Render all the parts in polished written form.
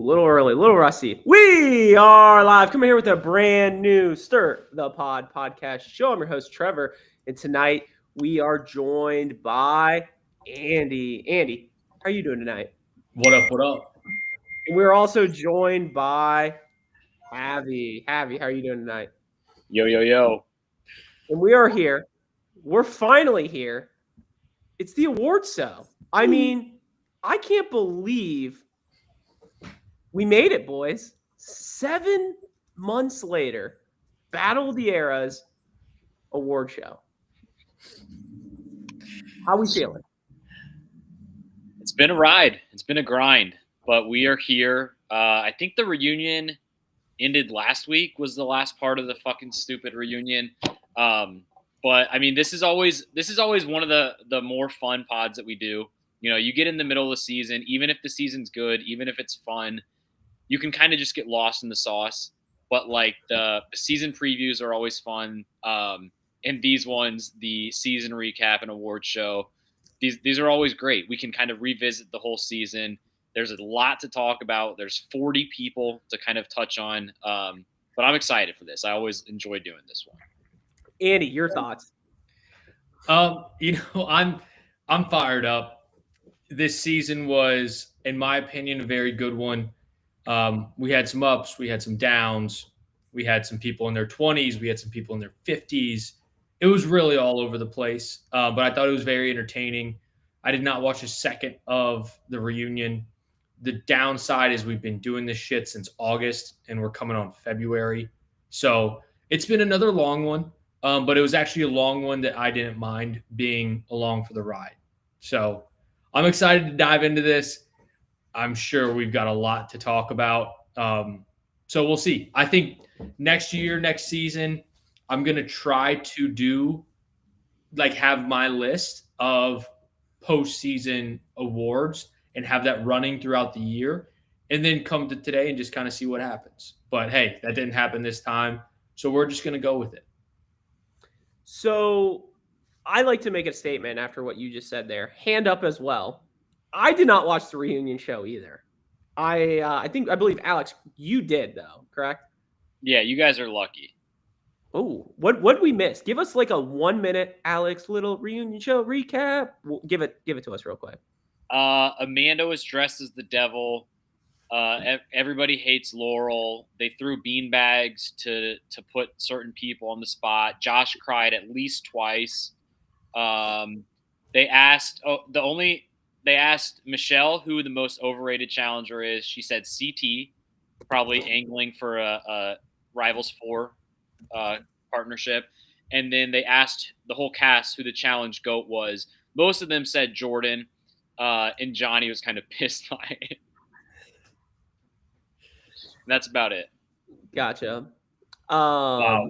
little early, a little rusty. We are live. Coming here with a brand new Stir the Pod podcast show. I'm your host, Trevor. And tonight we are joined by Andy. Andy, how are you doing tonight? What up? What up? And we're also joined by Javi. Javi, how are you doing tonight? Yo, yo, yo. And we are here. We're finally here. It's the award show. I mean, I can't believe we made it, boys. 7 months later, Battle of the Eras award show. How we feeling? It's been a ride. It's been a grind, but we are here. I think the reunion ended last week, was the last part of the fucking stupid reunion. But I mean, this is always one of the more fun pods that we do. You know, you get in the middle of the season, even if the season's good, even if it's fun, you can kind of just get lost in the sauce. But like the season previews are always fun. And these ones, the season recap and award show, these are always great. We can kind of revisit the whole season. There's a lot to talk about. There's 40 people to kind of touch on. But I'm excited for this. I always enjoy doing this one. Andy, your thoughts? I'm fired up. This season was, in my opinion, a very good one. We had some ups, we had some downs, we had some people in their 20s, we had some people in their 50s. It was really all over the place, but I thought it was very entertaining. I did not watch a second of the reunion. The downside is we've been doing this shit since August, and we're coming on February. So it's been another long one, but it was actually a long one that I didn't mind being along for the ride. So I'm excited to dive into this. I'm sure we've got a lot to talk about. So we'll see. I think next season, I'm going to try to have my list of postseason awards and have that running throughout the year and then come to today and just kind of see what happens. But hey, that didn't happen this time. So we're just going to go with it. So I like to make a statement after what you just said there. Hand up as well. I did not watch the reunion show either. I believe Alex, you did though, correct? Yeah, you guys are lucky. Oh, what did we miss? Give us like a 1 minute Alex little reunion show recap. Give it to us real quick. Amanda was dressed as the devil. Everybody hates Laurel. They threw beanbags to put certain people on the spot. Josh cried at least twice. They asked Michelle who the most overrated challenger is. She said CT, probably angling for a Rivals 4 partnership. And then they asked the whole cast who the challenge GOAT was. Most of them said Jordan, and Johnny was kind of pissed by it. And that's about it. Gotcha. Wow.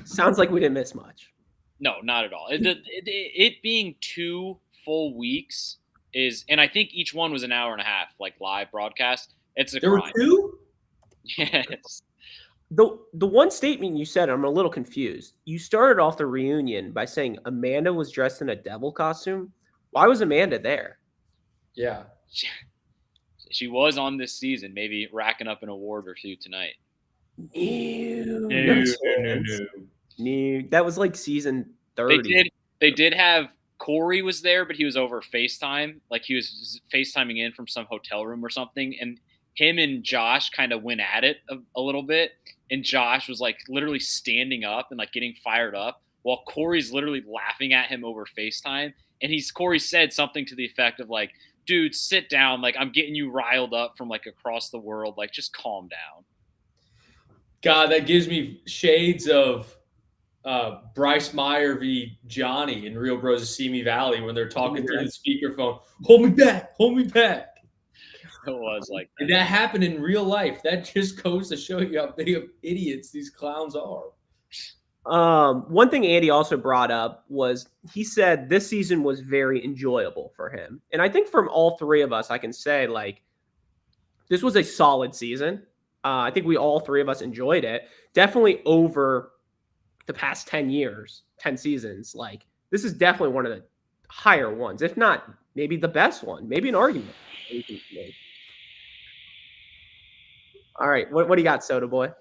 Sounds like we didn't miss much. No, not at all. It being 2 full weeks is, and I think each one was an hour and a half, like live broadcast. It's a There crime. were 2? Yes. The one statement you said, I'm a little confused. You started off the reunion by saying Amanda was dressed in a devil costume. Why was Amanda there? Yeah. She was on this season, maybe racking up an award or 2 tonight. No. That was like season 30. They did have Corey was there, but he was over FaceTime. Like he was FaceTiming in from some hotel room or something. And him and Josh kind of went at it a little bit. And Josh was like literally standing up and like getting fired up while Corey's literally laughing at him over FaceTime. And Corey said something to the effect of like, dude, sit down. Like, I'm getting you riled up from like across the world. Like, just calm down. God, that gives me shades of Bryce Meyer v. Johnny in Real Bros of Simi Valley when they're talking through the speakerphone. Hold me back. It was like that. And that happened in real life. That just goes to show you how big of idiots these clowns are. One thing Andy also brought up was he said this season was very enjoyable for him. And I think from all 3 of us, I can say like this was a solid season. I think we all 3 of us enjoyed it. Definitely over the past 10 years, 10 seasons. Like this is definitely one of the higher ones, if not maybe the best one, maybe an argument. All right. What do you got, Soda Boy?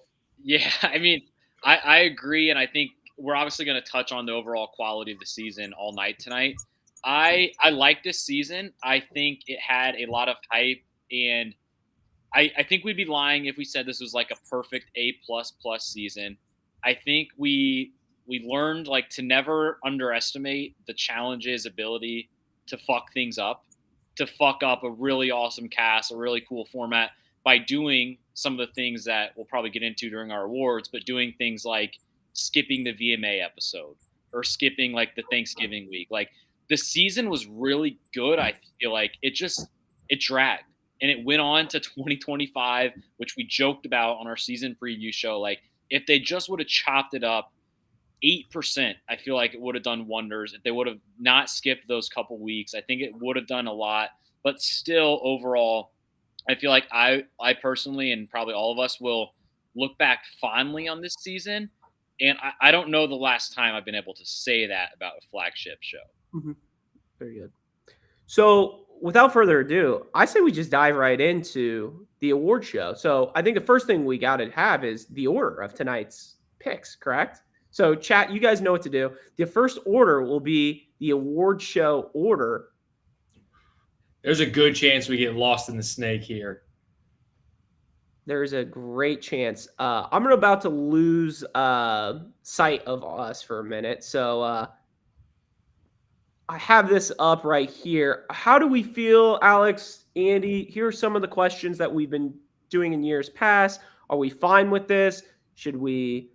Yeah, I mean, I agree, and I think we're obviously going to touch on the overall quality of the season all night tonight. I like this season. I think it had a lot of hype, and I think we'd be lying if we said this was like a perfect A++ season. I think we learned like to never underestimate the challenge's ability to fuck things up, to fuck up a really awesome cast, a really cool format by doing some of the things that we'll probably get into during our awards, but doing things like skipping the VMA episode or skipping like the Thanksgiving week. Like the season was really good. I feel like it dragged and it went on to 2025, which we joked about on our season preview show. Like if they just would have chopped it up 8%, I feel like it would have done wonders. If they would have not skipped those couple weeks, I think it would have done a lot. But still, overall, I feel like I personally and probably all of us will look back fondly on this season. And I don't know the last time I've been able to say that about a flagship show. Mm-hmm. Very good. So without further ado, I say we just dive right into the award show. So I think the first thing we got to have is the order of tonight's picks, correct? So chat, you guys know what to do. The first order will be the award show order. There's a good chance we get lost in the snake here. There's a great chance. I'm about to lose sight of us for a minute. So I have this up right here. How do we feel, Alex, Andy? Here are some of the questions that we've been doing in years past. Are we fine with this? Should we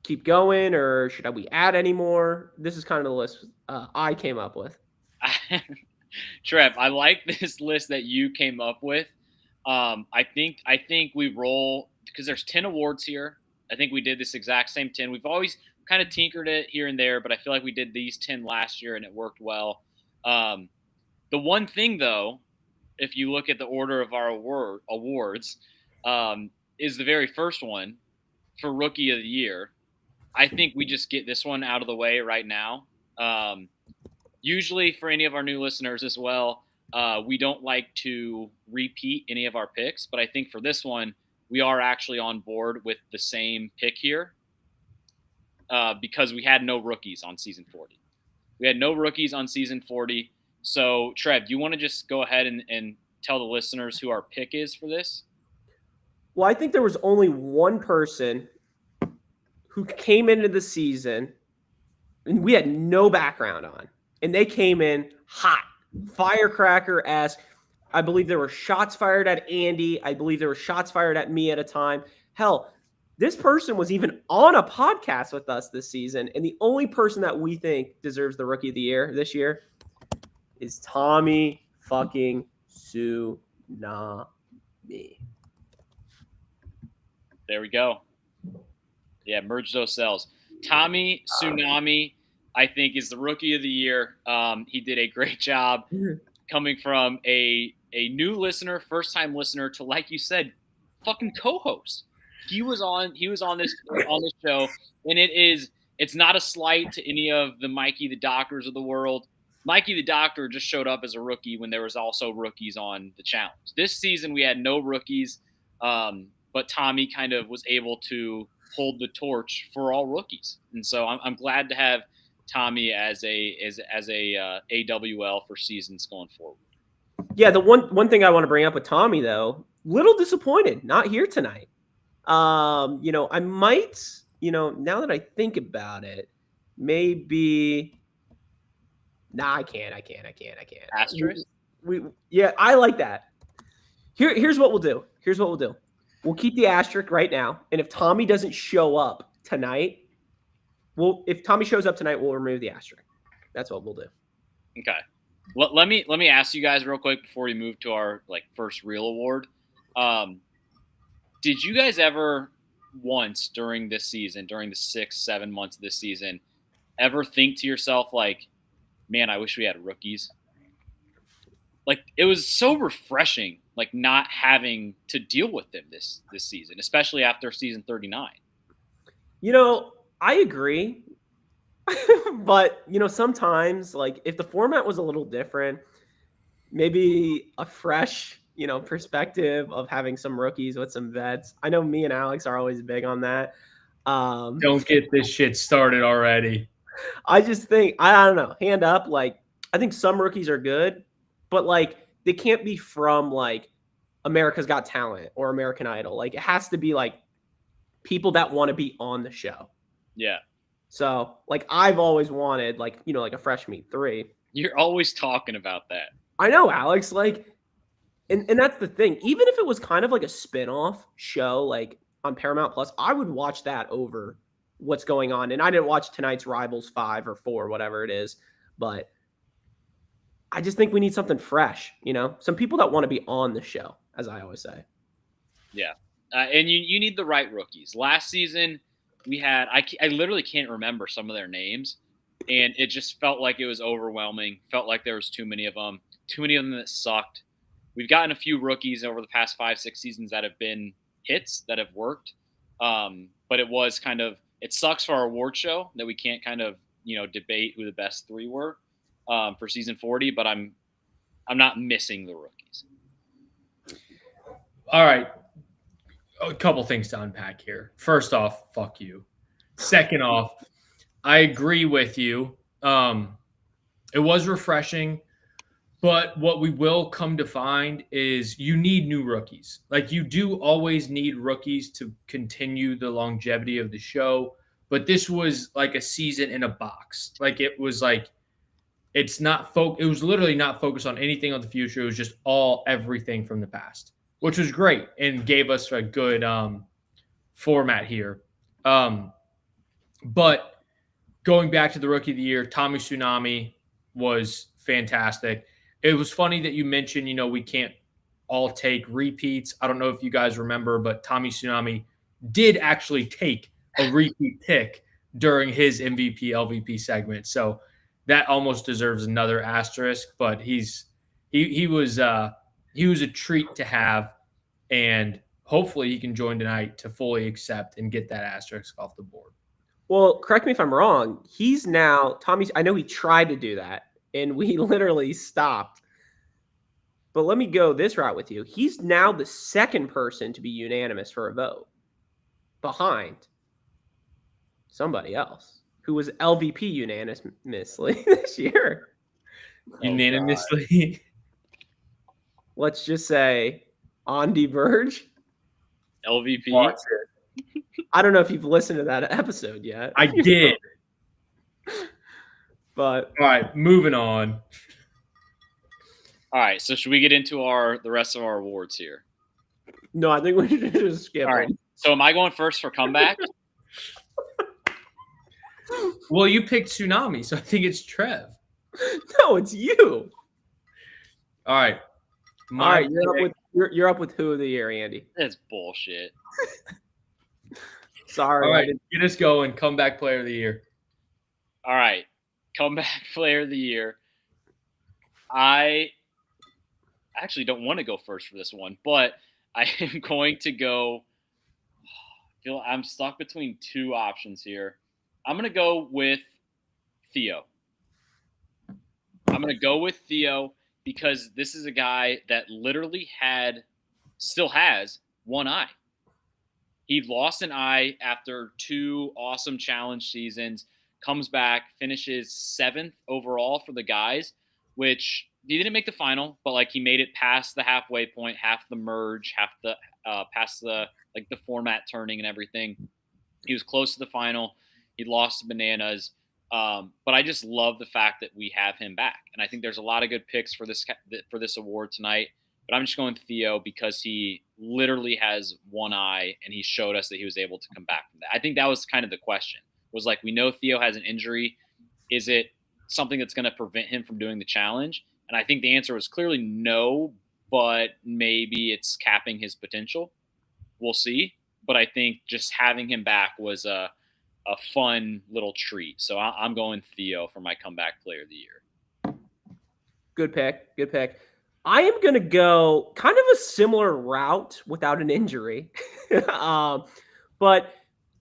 keep going or should we add any more? This is kind of the list I came up with. Trev, I like this list that you came up with. I think we roll because there's 10 awards here. I think we did this exact same 10. We've always kind of tinkered it here and there, but I feel like we did these 10 last year and it worked well. The one thing though, if you look at the order of our awards, is the very first one for Rookie of the Year. I think we just get this one out of the way right now. Usually for any of our new listeners as well, we don't like to repeat any of our picks, but I think for this one, we are actually on board with the same pick here because we had no rookies on season 40. We had no rookies on season 40. So, Trev, do you want to just go ahead and tell the listeners who our pick is for this? Well, I think there was only one person who came into the season and we had no background on, and they came in hot, firecracker-esque. I believe there were shots fired at Andy. I believe there were shots fired at me at a time. Hell, this person was even on a podcast with us this season, and the only person that we think deserves the Rookie of the Year this year is Tommy fucking Tsunami. There we go. Yeah, merge those cells. Tommy Tsunami, I think, is the Rookie of the Year. He did a great job coming from a new listener, first time listener to, like you said, fucking co-host. He was on this show, and it's not a slight to any of the Mikey the Doctors of the world. Mikey the Doctor just showed up as a rookie when there was also rookies on the challenge. This season we had no rookies, but Tommy kind of was able to hold the torch for all rookies, and so I'm glad to have Tommy as a AWL for seasons going forward. Yeah, the one thing I want to bring up with Tommy though, little disappointed not here tonight. I might, now that I think about it, maybe. Nah, I can't. Asterisk. Yeah, I like that. Here's what we'll do. We'll keep the asterisk right now, and if Tommy doesn't show up tonight, if Tommy shows up tonight, we'll remove the asterisk. That's what we'll do. Okay. Let me ask you guys real quick before we move to our first real award. Did you guys ever once during this season, during the 6-7 months of this season, ever think to yourself man, I wish we had rookies? It was so refreshing, not having to deal with them this season, especially after season 39. I agree. But, sometimes, if the format was a little different, maybe a fresh, perspective of having some rookies with some vets. I know me and Alex are always big on that. Don't get this shit started already. I just think I don't know. Hand up, like I think some rookies are good, but like they can't be from like America's Got Talent or American Idol. Like it has to be like people that want to be on the show. Yeah. So like I've always wanted like like a Fresh Meat 3. You're always talking about that. I know, Alex. Like, and that's the thing. Even if it was kind of like a spin-off show, like on Paramount Plus, I would watch that over what's going on. And I didn't watch tonight's Rivals 5 or 4, whatever it is, but I just think we need something fresh, some people that want to be on the show, as I always say. Yeah. And you need the right rookies. Last season, we had I literally can't remember some of their names, and it just felt like it was overwhelming. Felt like there was too many of them that sucked. We've gotten a few rookies over the past 5-6 seasons that have been hits that have worked, but it was it sucks for our award show that we can't kind of debate who the best 3 were for season 40. But I'm not missing the rookies. All right. A couple things to unpack here. First off, fuck you. Second off, I agree with you. It was refreshing, but what we will come to find is you need new rookies. Like you do always need rookies to continue the longevity of the show, but this was like a season in a box. Like it was like it was literally not focused on anything on the future. It was just everything from the past, which was great and gave us a good format here. But going back to the Rookie of the Year, Tommy Tsunami was fantastic. It was funny that you mentioned, we can't all take repeats. I don't know if you guys remember, but Tommy Tsunami did actually take a repeat pick during his MVP, LVP segment. So that almost deserves another asterisk, but he was a treat to have, and hopefully he can join tonight to fully accept and get that asterisk off the board. Well, correct me if I'm wrong. He's now I know he tried to do that and we literally stopped. But let me go this route with you. He's now the second person to be unanimous for a vote behind somebody else who was LVP unanimously this year. Unanimously. Let's just say Andy Burge. LVP. I don't know if you've listened to that episode yet. I did. But all right, moving on. All right, so should we get into the rest of our awards here? No, I think we should just skip. All right. So am I going first for comeback? Well, you picked Tsunami, so I think it's Trev. No, it's you. All right. All right, you're up with Who of the Year, Andy. That's bullshit. Sorry. All right, get us going. Comeback Player of the Year. All right. Comeback Player of the Year. I actually don't want to go first for this one, but I am going to go. I'm stuck between 2 options here. I'm going to go with Theo. Because this is a guy that literally still has one eye. He lost an eye after 2 awesome challenge seasons, comes back, finishes 7th overall for the guys, which he didn't make the final, but like he made it past the halfway point, half the merge, half the past the format turning and everything. He was close to the final. He lost to Bananas. But I just love the fact that we have him back. And I think there's a lot of good picks for this award tonight. But I'm just going Theo because he literally has one eye and he showed us that he was able to come back from that. I think that was kind of the question. Was like, we know Theo has an injury. Is it something that's going to prevent him from doing the challenge? And I think the answer was clearly no, but maybe it's capping his potential. We'll see. But I think just having him back was a fun little treat. So I'm going Theo for my comeback player of the year. Good pick. I am going to go kind of a similar route without an injury. But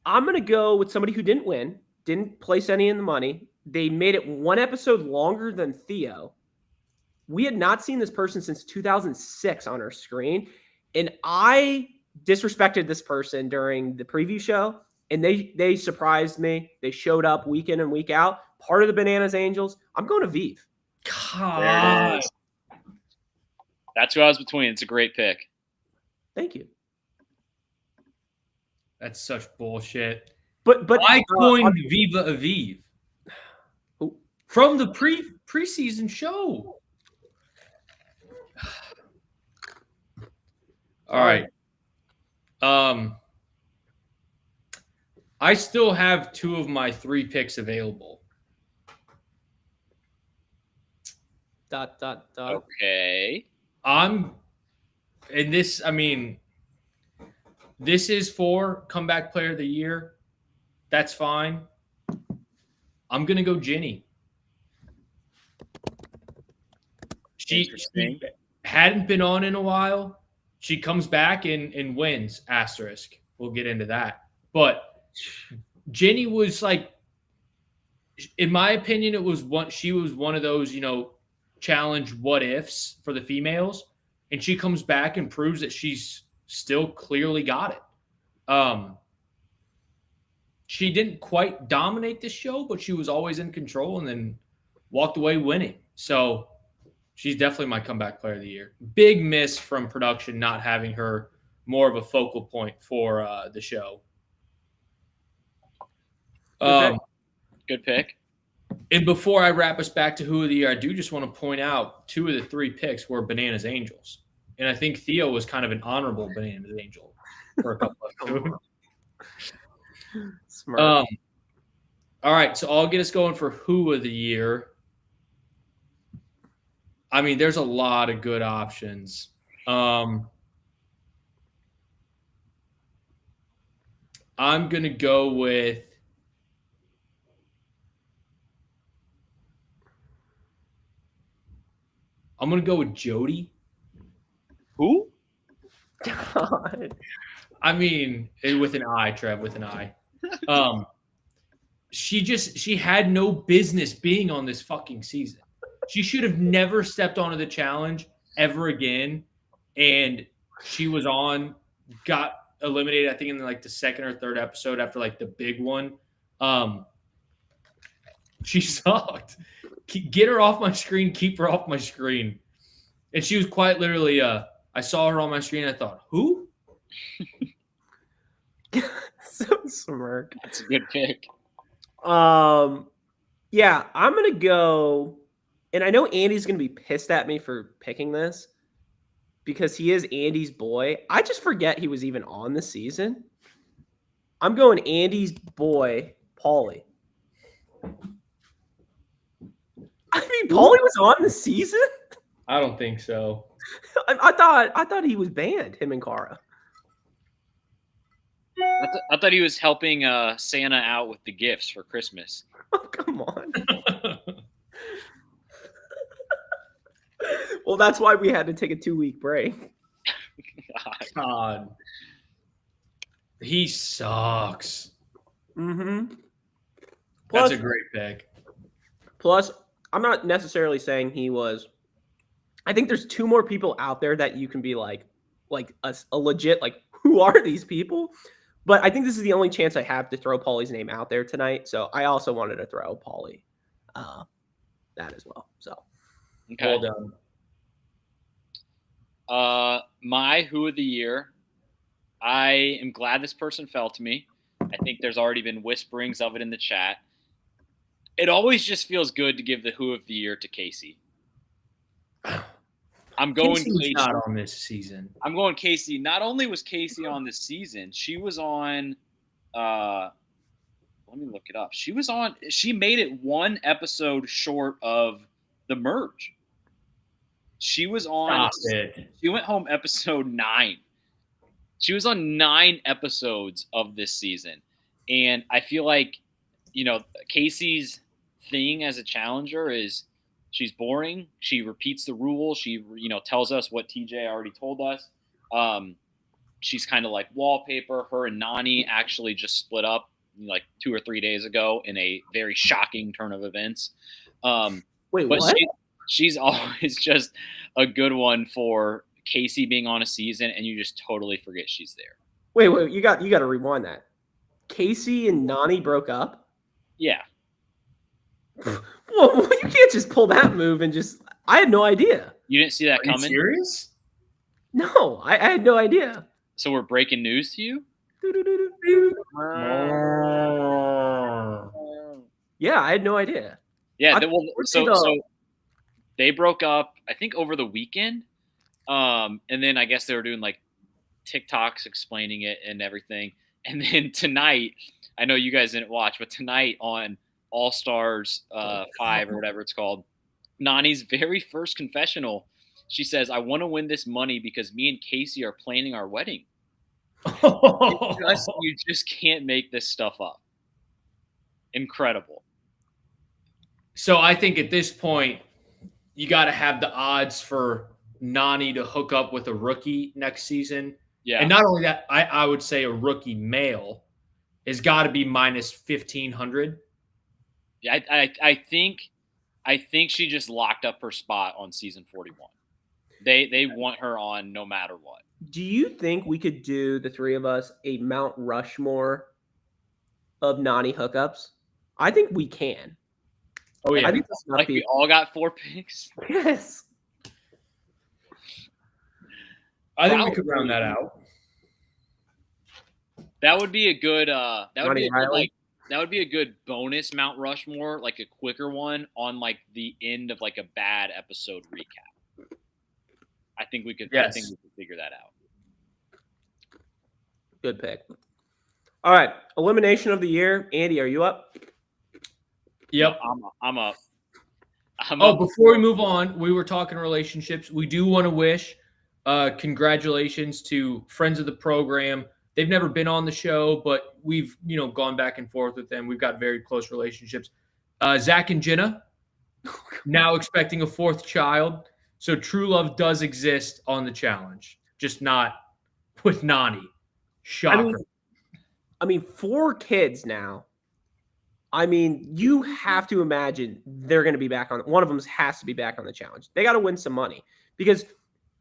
I'm going to go with somebody who didn't win, didn't place any in the money. They made it 1 episode longer than Theo, We had not seen this person since 2006 on our screen. And I disrespected this person during the preview show. And they surprised me. They showed up week in and week out. Part of the Bananas Angels. I'm going to Vive. There it is. That's who I was between. It's a great pick. Thank you. That's such bullshit. But I coined Viva Aviv from the preseason show. All right. I still have 2 of my 3 picks available. ... Okay. This is for comeback player of the year. That's fine. I'm going to go Ginny. She hadn't been on in a while. She comes back and wins, asterisk. We'll get into that. But Ginny was like, in my opinion, she was one of those, challenge what ifs for the females. And she comes back and proves that she's still clearly got it. She didn't quite dominate this show, but she was always in control and then walked away winning. So she's definitely my comeback player of the year. Big miss from production not having her more of a focal point for the show. Good pick. And before I wrap us back to who of the year, I do just want to point out 2 of the 3 picks were Bananas Angels. And I think Theo was kind of an honorable Bananas Angel for a couple of them. Smart. All right, so I'll get us going for who of the year. I mean, there's a lot of good options. I'm going to go with Jody. Who? God. I mean, with an I, Trev, with an I. She had no business being on this fucking season. She should have never stepped onto the challenge ever again. And she was got eliminated, I think, in like the 2nd or 3rd episode after like the big one. She sucked. Get her off my screen. Keep her off my screen. And she was quite literally, I saw her on my screen and I thought, who? So smirk. That's a good pick. Yeah, I'm gonna go, and I know Andy's gonna be pissed at me for picking this because he is Andy's boy. I just forget he was even on the season. I'm going Andy's boy, Paulie. I mean, Paulie was on the season? I don't think so. I thought he was banned, him and Cara. I thought he was helping Santa out with the gifts for Christmas. Oh, come on. Well, that's why we had to take a 2-week break. God. He sucks. Mm-hmm. That's a great pick. Plus, I'm not necessarily saying he was. I think there's 2 more people out there that you can be like a legit, like, who are these people? But I think this is the only chance I have to throw Paulie's name out there tonight. So I also wanted to throw Paulie that as well. So okay. Well done. My who of the year, I am glad this person fell to me. I think there's already been whisperings of it in the chat. It always just feels good to give the who of the year to Casey. I'm going Casey. Not on this season. I'm going Casey. Not only was Casey on this season, she was on let me look it up. She made it 1 episode short of the merge. She was on She went home episode 9. She was on 9 episodes of this season. And I feel like, Casey's thing as a challenger is she's boring. She repeats the rules. She, tells us what TJ already told us. She's kind of like wallpaper. Her and Nani actually just split up like 2 or 3 days ago in a very shocking turn of events. Wait, what? she's always just a good one for Casey being on a season, and you just totally forget she's there. Wait, you got to rewind that. Casey and Nani broke up? Yeah. Well, you can't just pull that move and just. I had no idea. You didn't see that Are you coming? serious? No, I had no idea. So we're breaking news to you? Yeah, I had no idea. Yeah, So they broke up, I think, over the weekend. And then I guess they were doing like TikToks explaining it and everything. And then tonight, I know you guys didn't watch, but tonight on All Stars 5 or whatever it's called, Nani's very first confessional, she says, "I want to win this money because me and Casey are planning our wedding." You just can't make this stuff up. Incredible. So I think at this point, you got to have the odds for Nani to hook up with a rookie next season. Yeah. And not only that, I would say a rookie male has got to be minus 1,500. Yeah, I think she just locked up her spot on season 41. They want her on no matter what. Do you think we could do, the three of us, a Mount Rushmore of Nani hookups? I think we can. Oh yeah, I think this Like we all got 4 picks. Yes. I think we could round that out. That would be a good. That would Ronnie be a good, Riley? that would be a good bonus Mount Rushmore, like a quicker one on like the end of like a bad episode recap. I think we could. I think we could figure that out. Good pick. All right, elimination of the year. Andy, are you up? Yep. I'm up. Before we move on, we were talking relationships. We do want to wish congratulations to friends of the program. They've never been on the show, but we've gone back and forth with them. We've got very close relationships. Zach and Jenna, now expecting a 4th child. So true love does exist on the challenge, just not with Nani. Shocker. I mean, 4 kids now. I mean, you have to imagine they're going to be back on. One of them has to be back on the challenge. They got to win some money because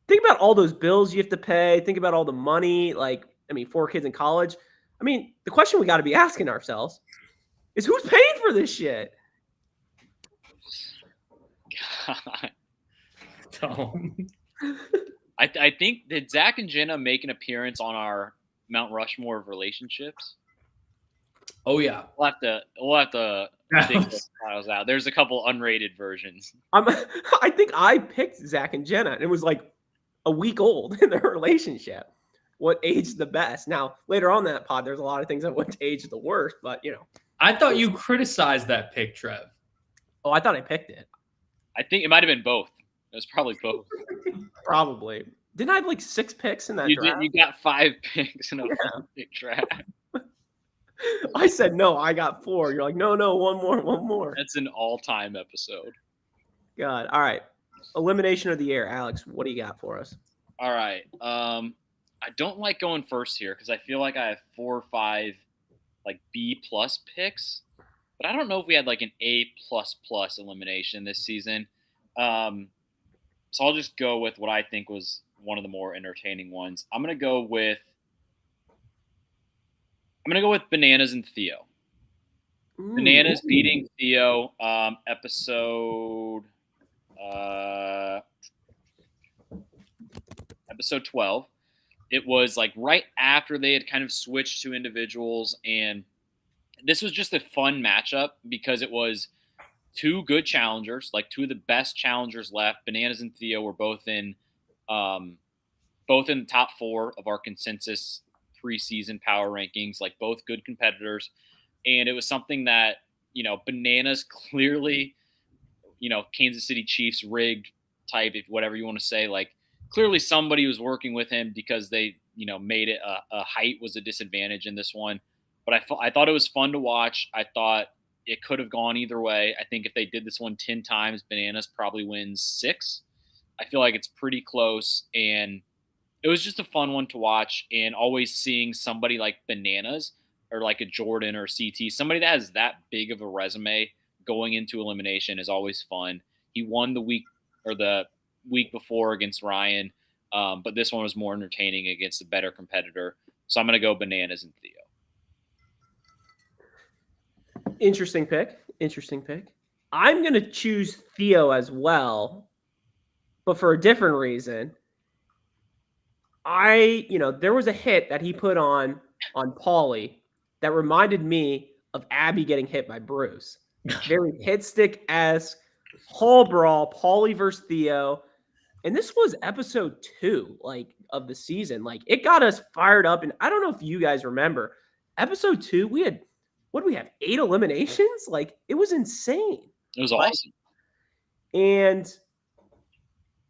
think about all those bills you have to pay. Think about all the money. 4 kids in college. I mean, the question we got to be asking ourselves is who's paying for this shit? God. Tom. I think, did Zach and Jenna make an appearance on our Mount Rushmore of relationships? Oh yeah, we'll have to dig those files out. There's a couple unrated versions. I think I picked Zach and Jenna, and it was like a week old in their relationship. What aged the best? Now later on that pod, there's a lot of things that went to age the worst, but I thought you criticized that pick, Trev. Oh, I thought I picked it. I think it might have been both. It was probably both. Probably. Didn't I have like 6 picks in that draft? You got 5 picks in a 4-pick draft. I said no, I got 4. You're like, no, one more. That's an all-time episode. God. All right. Elimination of the year. Alex, what do you got for us? All right. I don't like going first here because I feel like I have 4 or 5 like B+ picks, but I don't know if we had like an A++ elimination this season. So I'll just go with what I think was one of the more entertaining ones. I'm gonna go with Bananas and Theo. Ooh. Bananas beating Theo, episode 12. It was like right after they had kind of switched to individuals, and this was just a fun matchup because it was 2 good challengers, like 2 of the best challengers left. Bananas and Theo were both in the top 4 of our consensus preseason power rankings, like both good competitors. And it was something that, Bananas clearly, Kansas City Chiefs rigged type, if whatever you want to say, like clearly somebody was working with him because they, made it a height was a disadvantage in this one. But I thought it was fun to watch. I thought it could have gone either way. I think if they did this one 10 times, Bananas probably wins 6. I feel like it's pretty close, and it was just a fun one to watch. And always seeing somebody like Bananas or like a Jordan or a CT, somebody that has that big of a resume going into elimination is always fun. He won the week or the week before against Ryan. But this one was more entertaining against a better competitor. So I'm going to go Bananas and Theo. Interesting pick. I'm going to choose Theo as well, but for a different reason. There was a hit that he put on Paulie that reminded me of Abby getting hit by Bruce. Very hit stick-esque, hall brawl, Paulie versus Theo. And this was episode 2, of the season. It got us fired up. And I don't know if you guys remember, episode 2, we had, what do we have, 8 eliminations? It was insane. It was awesome. And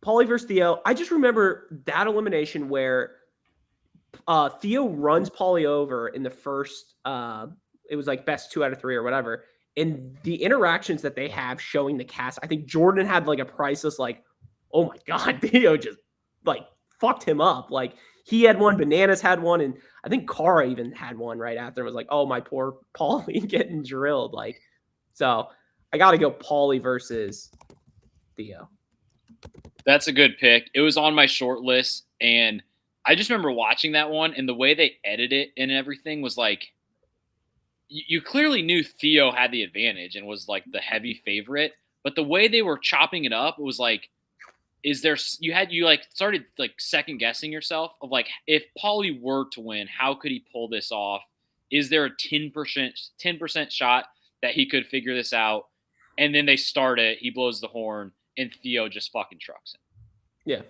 Paulie versus Theo, I just remember that elimination where Theo runs Paulie over in the first, it was best 2 out of 3 or whatever. And the interactions that they have showing the cast, I think Jordan had a priceless, oh my God, Theo just fucked him up. He had one, Bananas had one, and I think Cara even had one right after. It was oh, my poor Paulie getting drilled. So I got to go Paulie versus Theo. That's a good pick. It was on my short list, and I just remember watching that one, and the way they edited it and everything was you clearly knew Theo had the advantage and was the heavy favorite, but the way they were chopping it up, it was you started second guessing yourself of if Paulie were to win, how could he pull this off? Is there a 10% shot that he could figure this out? And then they start it, he blows the horn, and Theo just fucking trucks him. Yeah.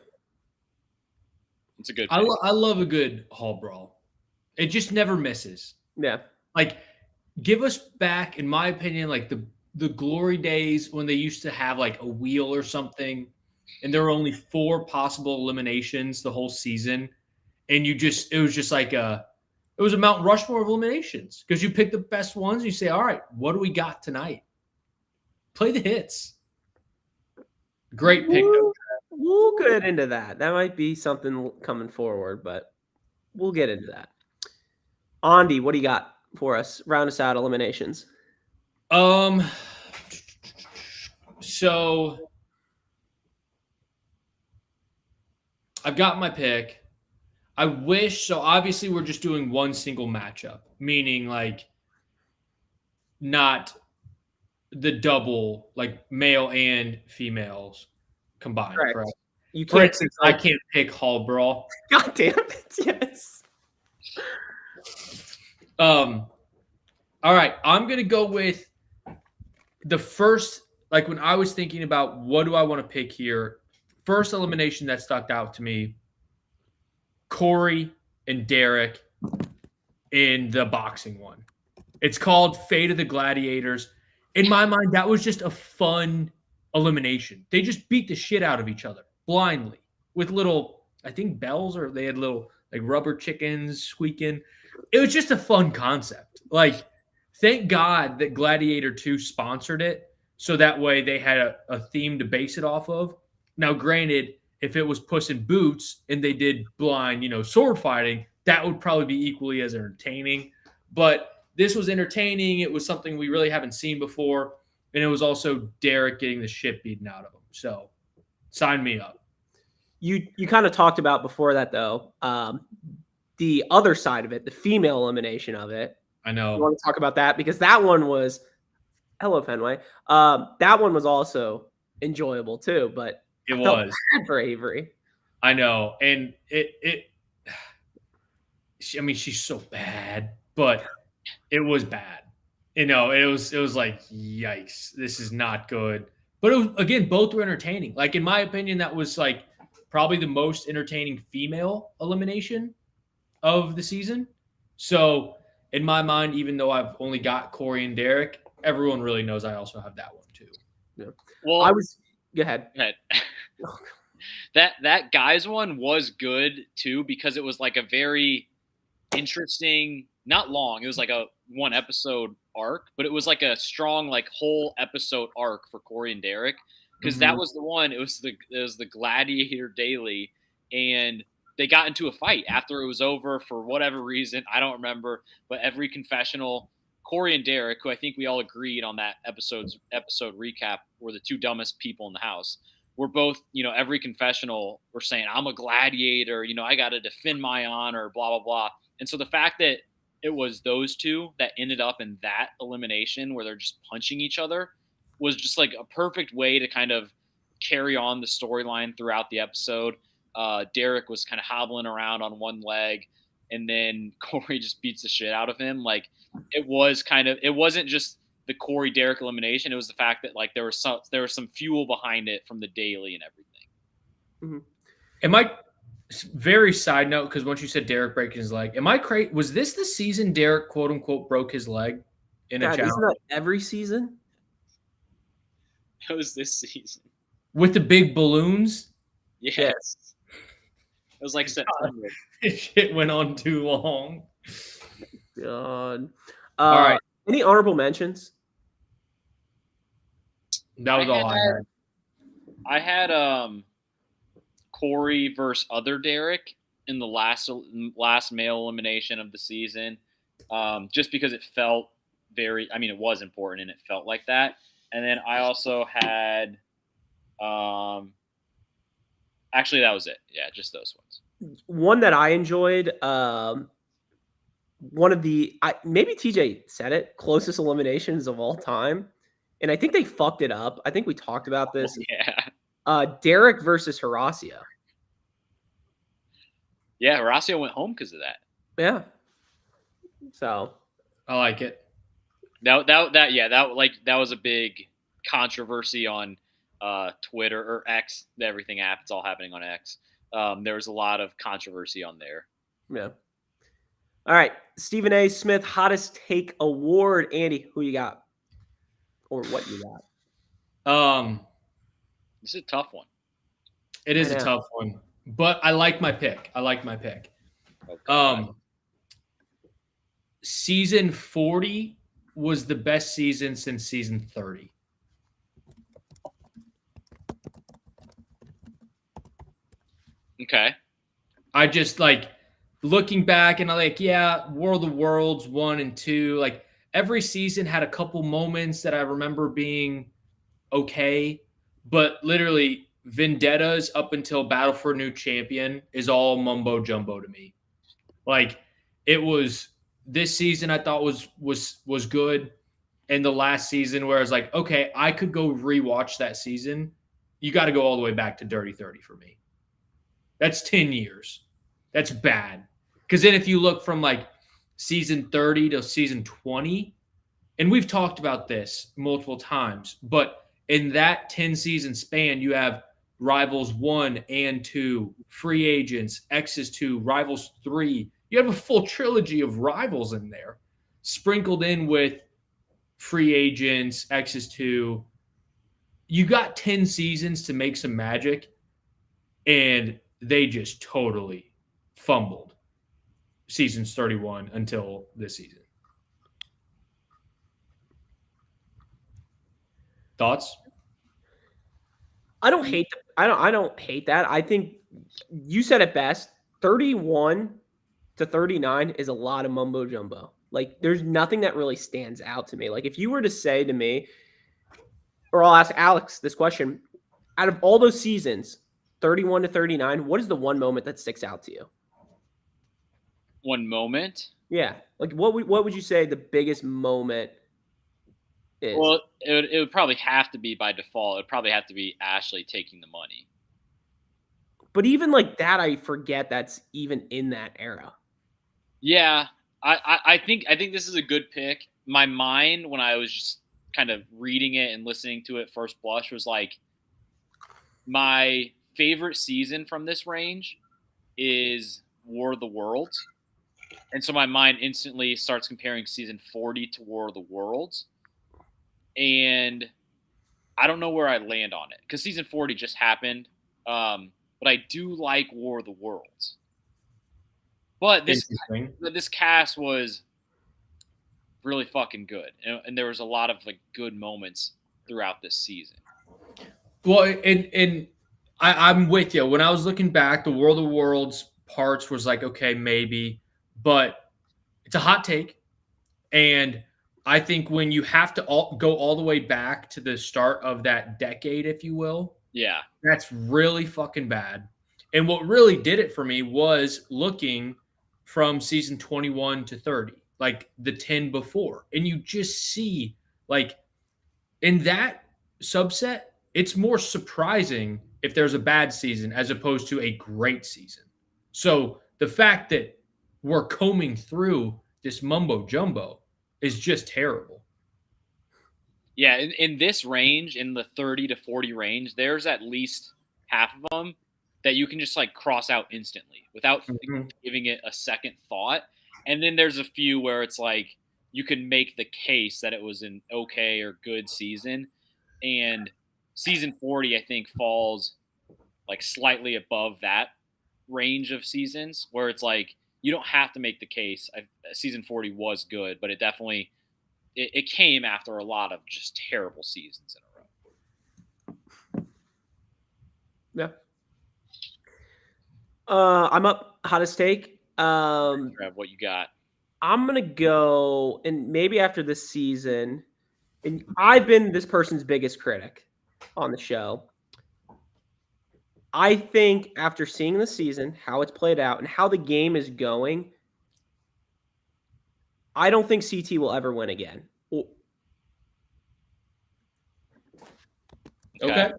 It's a good pick. I love a good hall brawl. It just never misses. Yeah. Give us back, in my opinion, the glory days when they used to have a wheel or something, and there were only 4 possible eliminations the whole season. And it was a Mount Rushmore of eliminations because you pick the best ones and you say, all right, what do we got tonight? Play the hits. Great pick. We'll get into that. That might be something coming forward, but we'll get into that. Andy, what do you got for us? Round us out eliminations. So I've got my pick. I wish, so obviously we're just doing one single matchup, meaning not the double, male and females combined. Correct? You can't. For instance, I can't pick hall brawl. God damn it! Yes. All right, I'm gonna go with the first. When I was thinking about what do I want to pick here, first elimination that stuck out to me: Corey and Derek in the boxing one. It's called Fate of the Gladiators. In my mind, that was just a fun elimination. They just beat the shit out of each other blindly with little, I think, bells, or they had little rubber chickens squeaking. It was just a fun concept. Thank God that Gladiator 2 sponsored it, so that way they had a theme to base it off of. Now, granted, if it was Puss in Boots and they did blind, sword fighting, that would probably be equally as entertaining. But this was entertaining. It was something we really haven't seen before. And it was also Derek getting the shit beaten out of him. So sign me up. You kind of talked about before that, though, the other side of it, the female elimination of it. I know. You want to talk about that? Because that one was – hello, Fenway. That one was also enjoyable, too. But it was bad for Avery. I know. And she's so bad, but it was bad. It was yikes, this is not good. But it was, again, both were entertaining. In my opinion, that was probably the most entertaining female elimination of the season. So in my mind, even though I've only got Corey and Derek, everyone really knows I also have that one too. Yeah. Well, go ahead. That guys one was good too, because it was a very interesting, not long. It was a 1 episode arc, but it was a strong whole episode arc for Corey and Derek, because that was the one. It was the Gladiator Daily, and they got into a fight after it was over for whatever reason. I don't remember, but every confessional, Corey and Derek, who I think we all agreed on that episode recap, were the 2 dumbest people in the house. we're both, every confessional, we're saying, I'm a gladiator, I got to defend my honor, blah, blah, blah. And so the fact that it was those two that ended up in that elimination where they're just punching each other was just like a perfect way to kind of carry on the storyline throughout the episode. Derek was kind of hobbling around on one leg, and then Corey just beats the shit out of him. Like, it wasn't just the Corey Derek elimination. It was the fact that like there was some fuel behind it from the daily and everything. Am I very side note? Because once you said Derek breaking his leg, am I crazy? Was this the season Derek quote unquote broke his leg in a challenge? Isn't that every season? It was this season with the big balloons. Yes. It was like September. This shit went on too long. God. All right. Any honorable mentions? That was all I had. I had Corey versus other Derek in the last male elimination of the season, just because it felt it was important and it felt like that. And then I also had, actually that was it. Yeah, just those ones. One that I enjoyed, one of the, maybe TJ said it, closest eliminations of all time. And I think they fucked it up. I think we talked about this. Yeah. Derek versus Horacio. Yeah, Horacio went home because of that. Yeah. So I like it. That was a big controversy on Twitter or X. Everything app. It's all happening on X. There was a lot of controversy on there. Yeah. All right, Stephen A. Smith, hottest take award. Andy, who you got, or what you got? This is a tough one. It is a tough one, but I like my pick. Okay. Season 40 was the best season since season 30. Okay. I just like looking back and I'm like, yeah, War of the Worlds 1 and 2, like every season had a couple moments that I remember being okay, but literally Vendettas up until Battle for a New Champion is all mumbo jumbo to me. Like it was this season I thought was good, and the last season where I was like, okay, I could go rewatch that season. You got to go all the way back to Dirty 30 for me. That's 10 years. That's bad. Because then if you look from like season 30 to season 20, and we've talked about this multiple times, but in that 10-season span, you have Rivals 1 and 2, Free Agents, X's 2, Rivals 3. You have a full trilogy of Rivals in there, sprinkled in with Free Agents, X's 2. You got 10 seasons to make some magic, and they just totally fumbled seasons 31 until this season. Thoughts? I don't hate that. I think you said it best. 31 to 39 is a lot of mumbo jumbo. Like there's nothing that really stands out to me. Like if you were to say to me, or I'll ask Alex this question, out of all those seasons, 31 to 39, what is the one moment that sticks out to you? One moment? Yeah. Like what would you say the biggest moment is? Well, it would probably have to be by default. It would probably have to be Ashley taking the money. But even like that, I forget that's even in that era. Yeah. I think this is a good pick. My mind, when I was just kind of reading it and listening to it first blush, was like, my favorite season from this range is War of the Worlds. And so my mind instantly starts comparing season 40 to War of the Worlds. And I don't know where I land on it because season 40 just happened. But I do like War of the Worlds. But this cast was really fucking good. And there was a lot of like good moments throughout this season. Well, and I'm with you. When I was looking back, the World of Worlds parts was like, okay, maybe. But it's a hot take. And I think when you have to go all the way back to the start of that decade, if you will, Yeah. That's really fucking bad. And what really did it for me was looking from season 21 to 30, like the 10 before. And you just see, like, in that subset, it's more surprising if there's a bad season as opposed to a great season. So the fact that we're combing through this mumbo jumbo is just terrible. Yeah, in this range, in the 30 to 40 range, there's at least half of them that you can just like cross out instantly without giving it a second thought. And then there's a few where it's like you can make the case that it was an okay or good season. And season 40, I think, falls like slightly above that range of seasons where it's like you don't have to make the case. Season 40 was good, but it definitely it came after a lot of just terrible seasons in a row. Yeah. I'm up hottest take. Trev, what you got? I'm gonna go, and maybe after this season, and I've been this person's biggest critic on the show. I think after seeing the season, how it's played out, and how the game is going, I don't think CT will ever win again. Okay.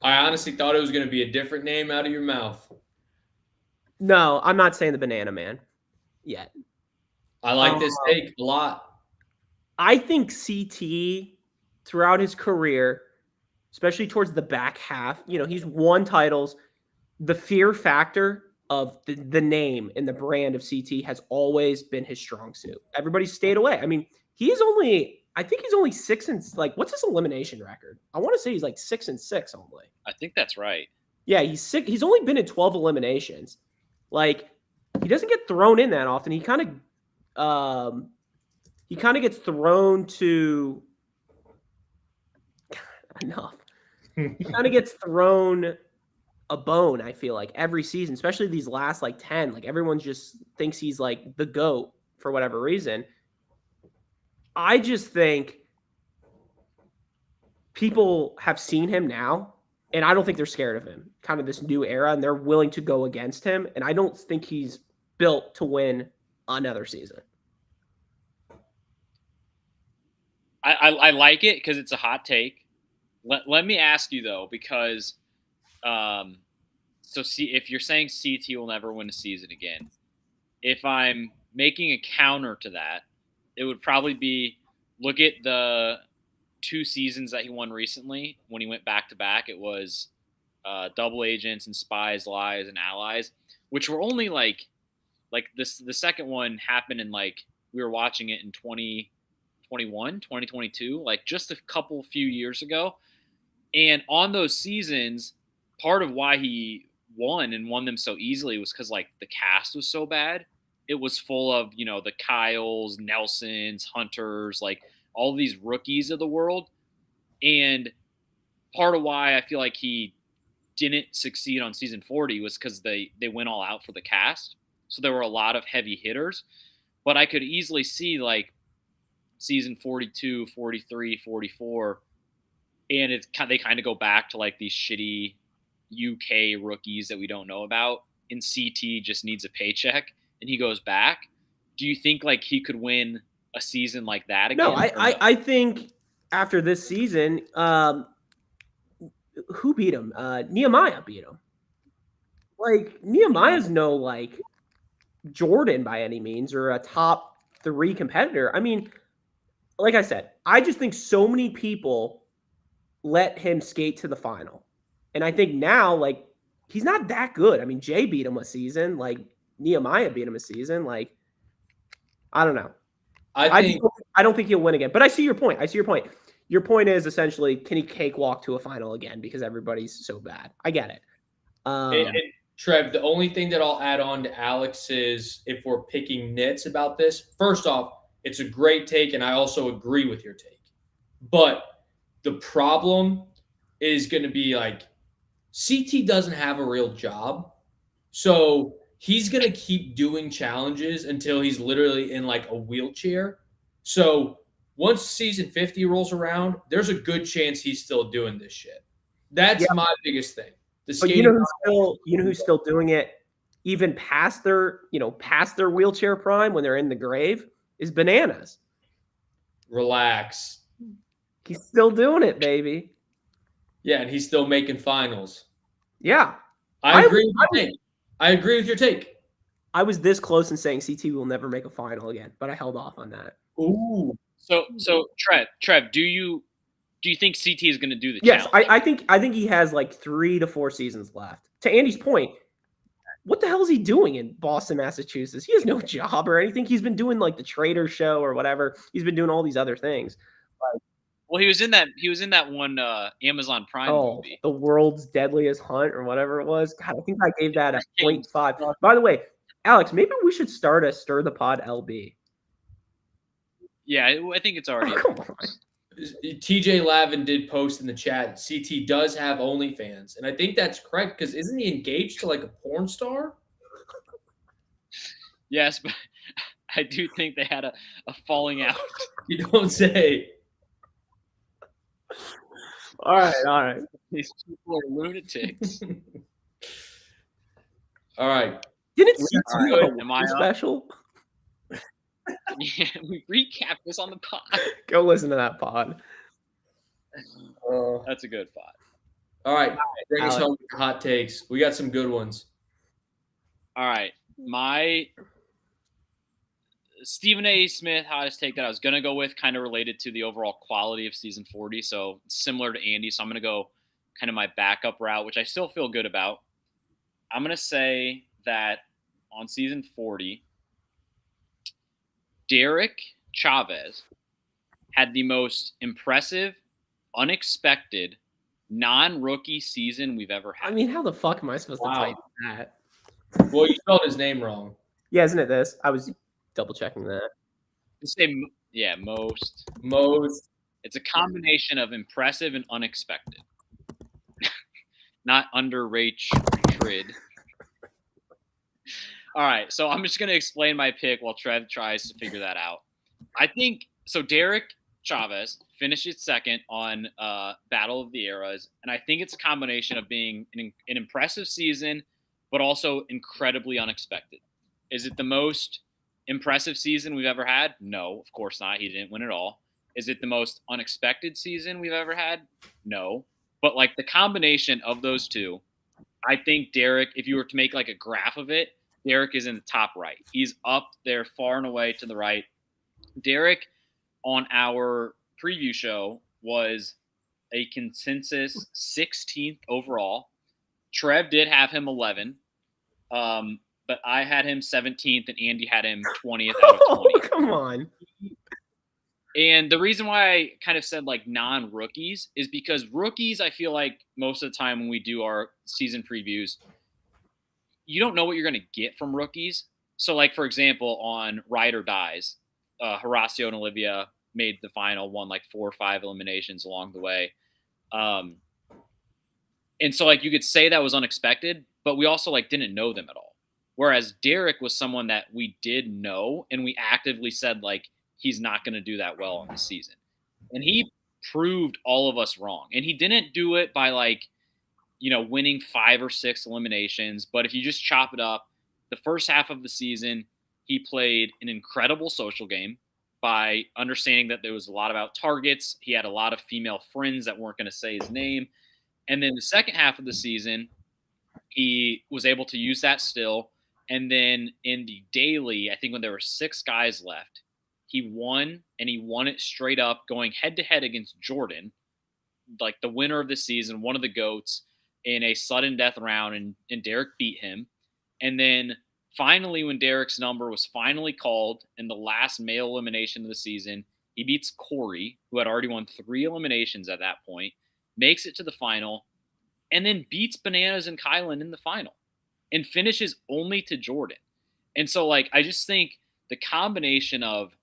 I honestly thought it was going to be a different name out of your mouth. No, I'm not saying the Banana Man yet. I like this take a lot. I think CT throughout his career, especially towards the back half, he's won titles. The fear factor of the name and the brand of CT has always been his strong suit. Everybody stayed away. I mean, I think he's only 6 and what's his elimination record? I want to say he's like 6-6 only. I think that's right. Yeah, he's sick. He's only been in 12 eliminations. Like, he doesn't get thrown in that often. He kind of gets thrown to enough. He kind of gets thrown a bone, I feel like, every season, especially these last 10. Like, everyone just thinks he's like the GOAT for whatever reason. I just think people have seen him now, and I don't think they're scared of him. Kind of this new era, and they're willing to go against him. And I don't think he's built to win another season. I like it because it's a hot take. Let me ask you though, because if you're saying CT will never win a season again, if I'm making a counter to that, it would probably be look at the 2 seasons that he won recently when he went back to back. It was Double Agents and Spies, Lies, and Allies, which were only like this. The second one happened in we were watching it in 2021, 2022, like just a few years ago. And on those seasons, part of why he won them so easily was because the cast was so bad. It was full of, the Kyles, Nelsons, Hunters, all these rookies of the world. And part of why I feel like he didn't succeed on season 40 was because they went all out for the cast. So there were a lot of heavy hitters. But I could easily see season 42, 43, 44, and they kind of go back to these shitty UK rookies that we don't know about. And CT just needs a paycheck and he goes back. Do you think he could win a season like that again? No, I think after this season, who beat him? Nehemiah beat him. Nehemiah's no Jordan by any means or a top 3 competitor. I mean, like I said, I just think so many people let him skate to the final. And I think now, he's not that good. I mean, Jay beat him a season. Nehemiah beat him a season. I don't know. I don't think he'll win again. But I see your point. Your point is essentially, can he cakewalk to a final again because everybody's so bad? I get it. And Trev, the only thing that I'll add on to Alex is if we're picking nits about this, first off, it's a great take, and I also agree with your take. But the problem is going to be CT doesn't have a real job. So he's going to keep doing challenges until he's literally in a wheelchair. So once season 50 rolls around, there's a good chance he's still doing this shit. That's my biggest thing. But you know who's still doing it even past their wheelchair prime when they're in the grave is Bananas. Relax. He's still doing it, baby. Yeah, and he's still making finals. Yeah. I agree with your take. I was this close in saying CT will never make a final again, but I held off on that. Ooh. So Trev, do you think CT is going to do the Yes, challenge? I think he has like 3 to 4 seasons left. To Andy's point, what the hell is he doing in Boston, Massachusetts? He has no job or anything. He's been doing like the Trader Show or whatever. He's been doing all these other things. Well, he was in that one Amazon Prime movie. The World's Deadliest Hunt or whatever it was. God, I think I gave that a 0.5. By the way, Alex, maybe we should start a Stir the Pod LB. Yeah, I think it's already. Come on. TJ Lavin did post in the chat, CT does have OnlyFans. And I think that's correct because isn't he engaged to like a porn star? Yes, but I do think they had a falling out. You don't say. All right. These people are lunatics. All right. Didn't CT have Am a I special? Yeah, we recap this on the pod. Go listen to that pod. That's a good pod. All right. Bring us home with the hot takes. We got some good ones. All right. My Stephen A. Smith hottest take that I was going to go with kind of related to the overall quality of season 40. So similar to Andy. So I'm going to go kind of my backup route, which I still feel good about. I'm going to say that on season 40, Derek Chavez had the most impressive, unexpected, non-rookie season we've ever had. I mean, how the fuck am I supposed to type that? Well, you spelled his name wrong. Yeah, isn't it this? I was double checking that. Most. It's a combination of impressive and unexpected. Not underrated. All right, so I'm just going to explain my pick while Trev tries to figure that out. I think so. Derek Chavez finishes second on Battle of the Eras, and I think it's a combination of being an impressive season, but also incredibly unexpected. Is it the most impressive season we've ever had? No, of course not. He didn't win it all. Is it the most unexpected season we've ever had? No. But like the combination of those two, I think Derek, if you were to make like a graph of it, Derek is in the top right. He's up there far and away to the right. Derek on our preview show was a consensus 16th overall. Trev did have him 11, but I had him 17th and Andy had him 20th out of 20. Oh, come on. And the reason why I kind of said like non-rookies is because rookies, I feel like most of the time when we do our season previews, you don't know what you're going to get from rookies. So like, for example, on Ride or Dies, Horacio and Olivia made the final, won like 4 or 5 eliminations along the way. And so like you could say that was unexpected, but we also like didn't know them at all. Whereas Derek was someone that we did know, and we actively said like, he's not going to do that well in the season. And he proved all of us wrong. And he didn't do it by like, winning 5 or 6 eliminations. But if you just chop it up, the first half of the season, he played an incredible social game by understanding that there was a lot about targets. He had a lot of female friends that weren't going to say his name. And then the second half of the season, he was able to use that still. And then in the daily, I think when there were 6 guys left, he won, and he won it straight up, going head-to-head against Jordan, like the winner of the season, one of the GOATs, in a sudden death round, and Derek beat him. And then finally, when Derek's number was finally called in the last male elimination of the season, he beats Corey, who had already won 3 eliminations at that point, makes it to the final, and then beats Bananas and Kylan in the final and finishes only to Jordan. And so, like, I just think the combination of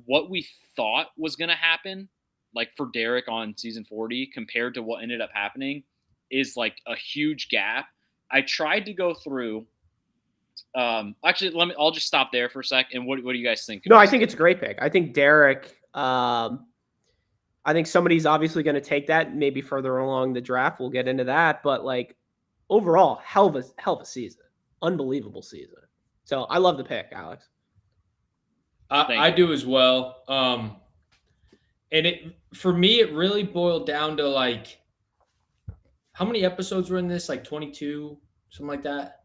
what we thought was going to happen, like for Derek on season 40 compared to what ended up happening, is like a huge gap. I tried to go through. I'll just stop there for a sec. And what do you guys think? No, I think it's a great pick. I think Derek I think somebody's obviously going to take that maybe further along the draft. We'll get into that, but like overall, hell of a season, unbelievable season. So I love the pick, Alex. I do as well. And for me, it really boiled down to like how many episodes were in this? Like 22, something like that.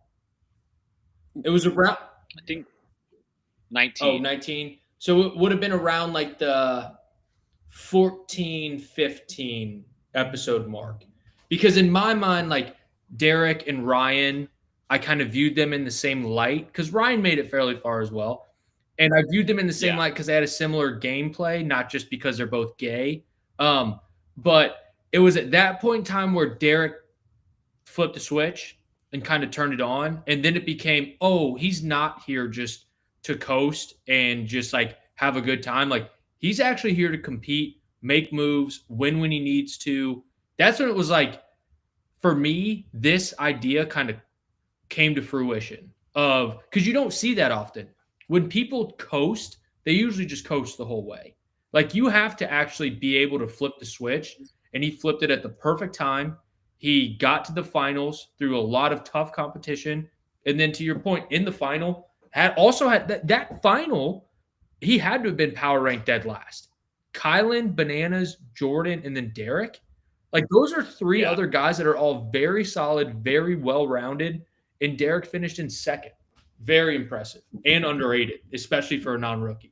It was around. I think 19. Oh, 19. So it would have been around like the 14, 15 episode mark. Because in my mind, like Derek and Ryan, I kind of viewed them in the same light because Ryan made it fairly far as well. And I viewed them in the same light because they had a similar gameplay, not just because they're both gay. But it was at that point in time where Derek flipped the switch and kind of turned it on. And then it became, oh, he's not here just to coast and just like have a good time. Like he's actually here to compete, make moves, win when he needs to. That's when it was like, for me, this idea kind of came to fruition of, because you don't see that often. When people coast, they usually just coast the whole way. Like you have to actually be able to flip the switch, and he flipped it at the perfect time. He got to the finals through a lot of tough competition. And then to your point, in the final, had that final, he had to have been power ranked dead last. Kylan, Bananas, Jordan, and then Derek. Like those are three other guys that are all very solid, very well-rounded. And Derek finished in second. Very impressive and underrated, especially for a non-rookie.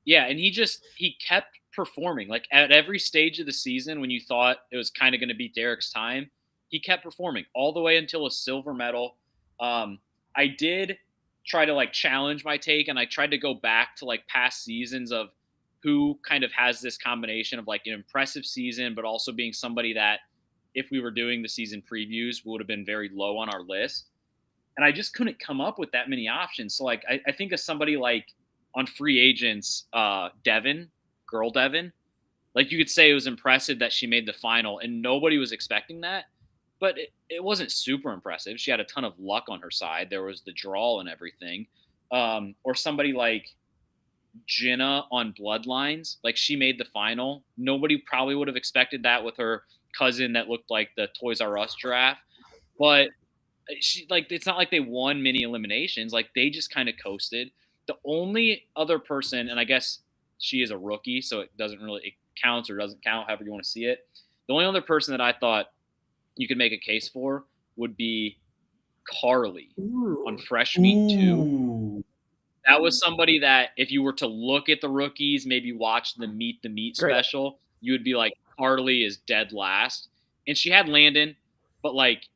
Yeah, and he kept performing. Like at every stage of the season when you thought it was kind of going to be Derek's time, he kept performing all the way until a silver medal. I did try to like challenge my take, and I tried to go back to like past seasons of who kind of has this combination of like an impressive season, but also being somebody that if we were doing the season previews would have been very low on our list. And I just couldn't come up with that many options. So like I think of somebody like on free agents, Devin, like you could say it was impressive that she made the final and nobody was expecting that, but it wasn't super impressive. She had a ton of luck on her side. There was the draw and everything. Or somebody like Jenna on Bloodlines, like she made the final. Nobody probably would have expected that with her cousin that looked like the Toys R Us giraffe, but she like it's not like they won many eliminations. Like they just kind of coasted. The only other person, and I guess she is a rookie, so it counts or doesn't count, however you want to see it. The only other person that I thought you could make a case for would be Carly on Fresh Meat 2. That was somebody that if you were to look at the rookies, maybe watch the Meet the Meat special, you would be like, Carly is dead last. And she had Landon, but like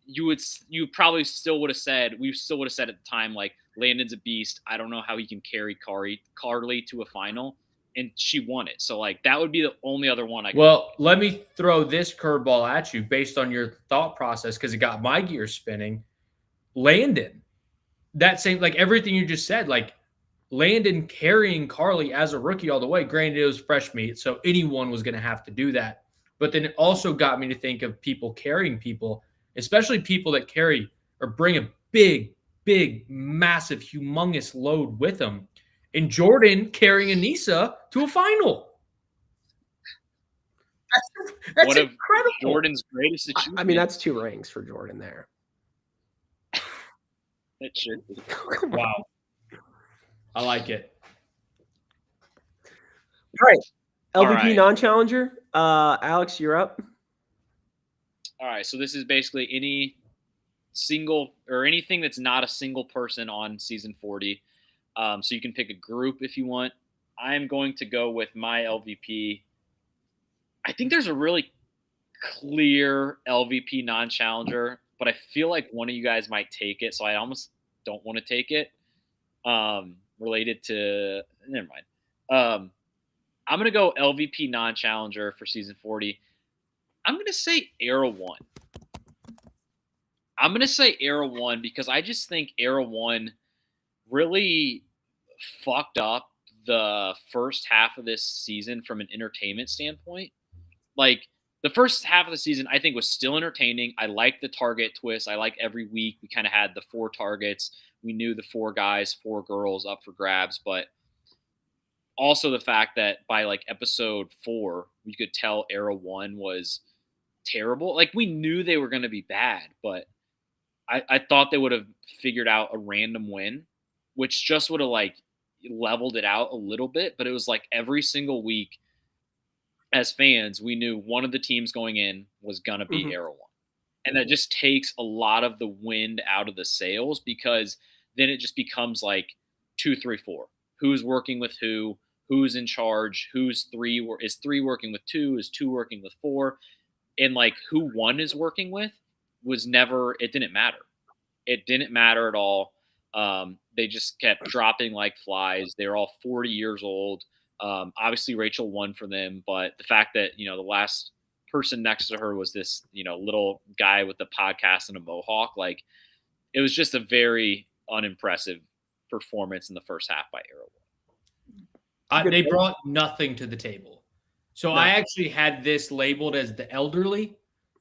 you probably still would have said, we still would have said at the time, like, Landon's a beast. I don't know how he can carry Carly to a final. And she won it. So like that would be the only other one I could. Well, let me throw this curveball at you based on your thought process, because it got my gears spinning. Landon, that same, like everything you just said, like Landon carrying Carly as a rookie all the way. Granted, it was Fresh Meat, so anyone was going to have to do that. But then it also got me to think of people carrying people, especially people that carry or bring a big, massive, humongous load with them. And Jordan carrying Anissa to a final. That's one incredible. Of Jordan's greatest achievements. I mean, that's 2 rings for Jordan there. That should be. Wow. I like it. All right. LVP non-challenger. Alex, you're up. All right. So this is basically any single or anything that's not a single person on season 40. So you can pick a group if you want. I'm going to go with my LVP. I think there's a really clear LVP non-challenger, but I feel like one of you guys might take it, so I almost don't want to take it. Related to never mind. I'm gonna go LVP non-challenger for season 40. I'm gonna say Era 1. I'm gonna say Era 1 because I just think Era 1 really fucked up the first half of this season from an entertainment standpoint. Like the first half of the season, I think was still entertaining. I liked the target twist. I like every week we kind of had the 4 targets. We knew the 4 guys, 4 girls up for grabs, but also the fact that by like episode 4, you could tell Era 1 was terrible. Like we knew they were going to be bad, but I thought they would have figured out a random win, which just would have like leveled it out a little bit. But it was like every single week as fans, we knew one of the teams going in was going to be Era 1. And that just takes a lot of the wind out of the sails, because then it just becomes like 2, 3, 4. Who's working with who? Who's in charge? Is 3 working with 2? Is 2 working with 4? And like who 1 is working with was never. It didn't matter. It didn't matter at all. They just kept dropping like flies. They were all 40 years old. Obviously, Rachel won for them, but the fact that the last person next to her was this little guy with a podcast and a mohawk, like it was just a very unimpressive performance in the first half by Era 1. They brought nothing to the table. So No. I actually had this labeled as the elderly,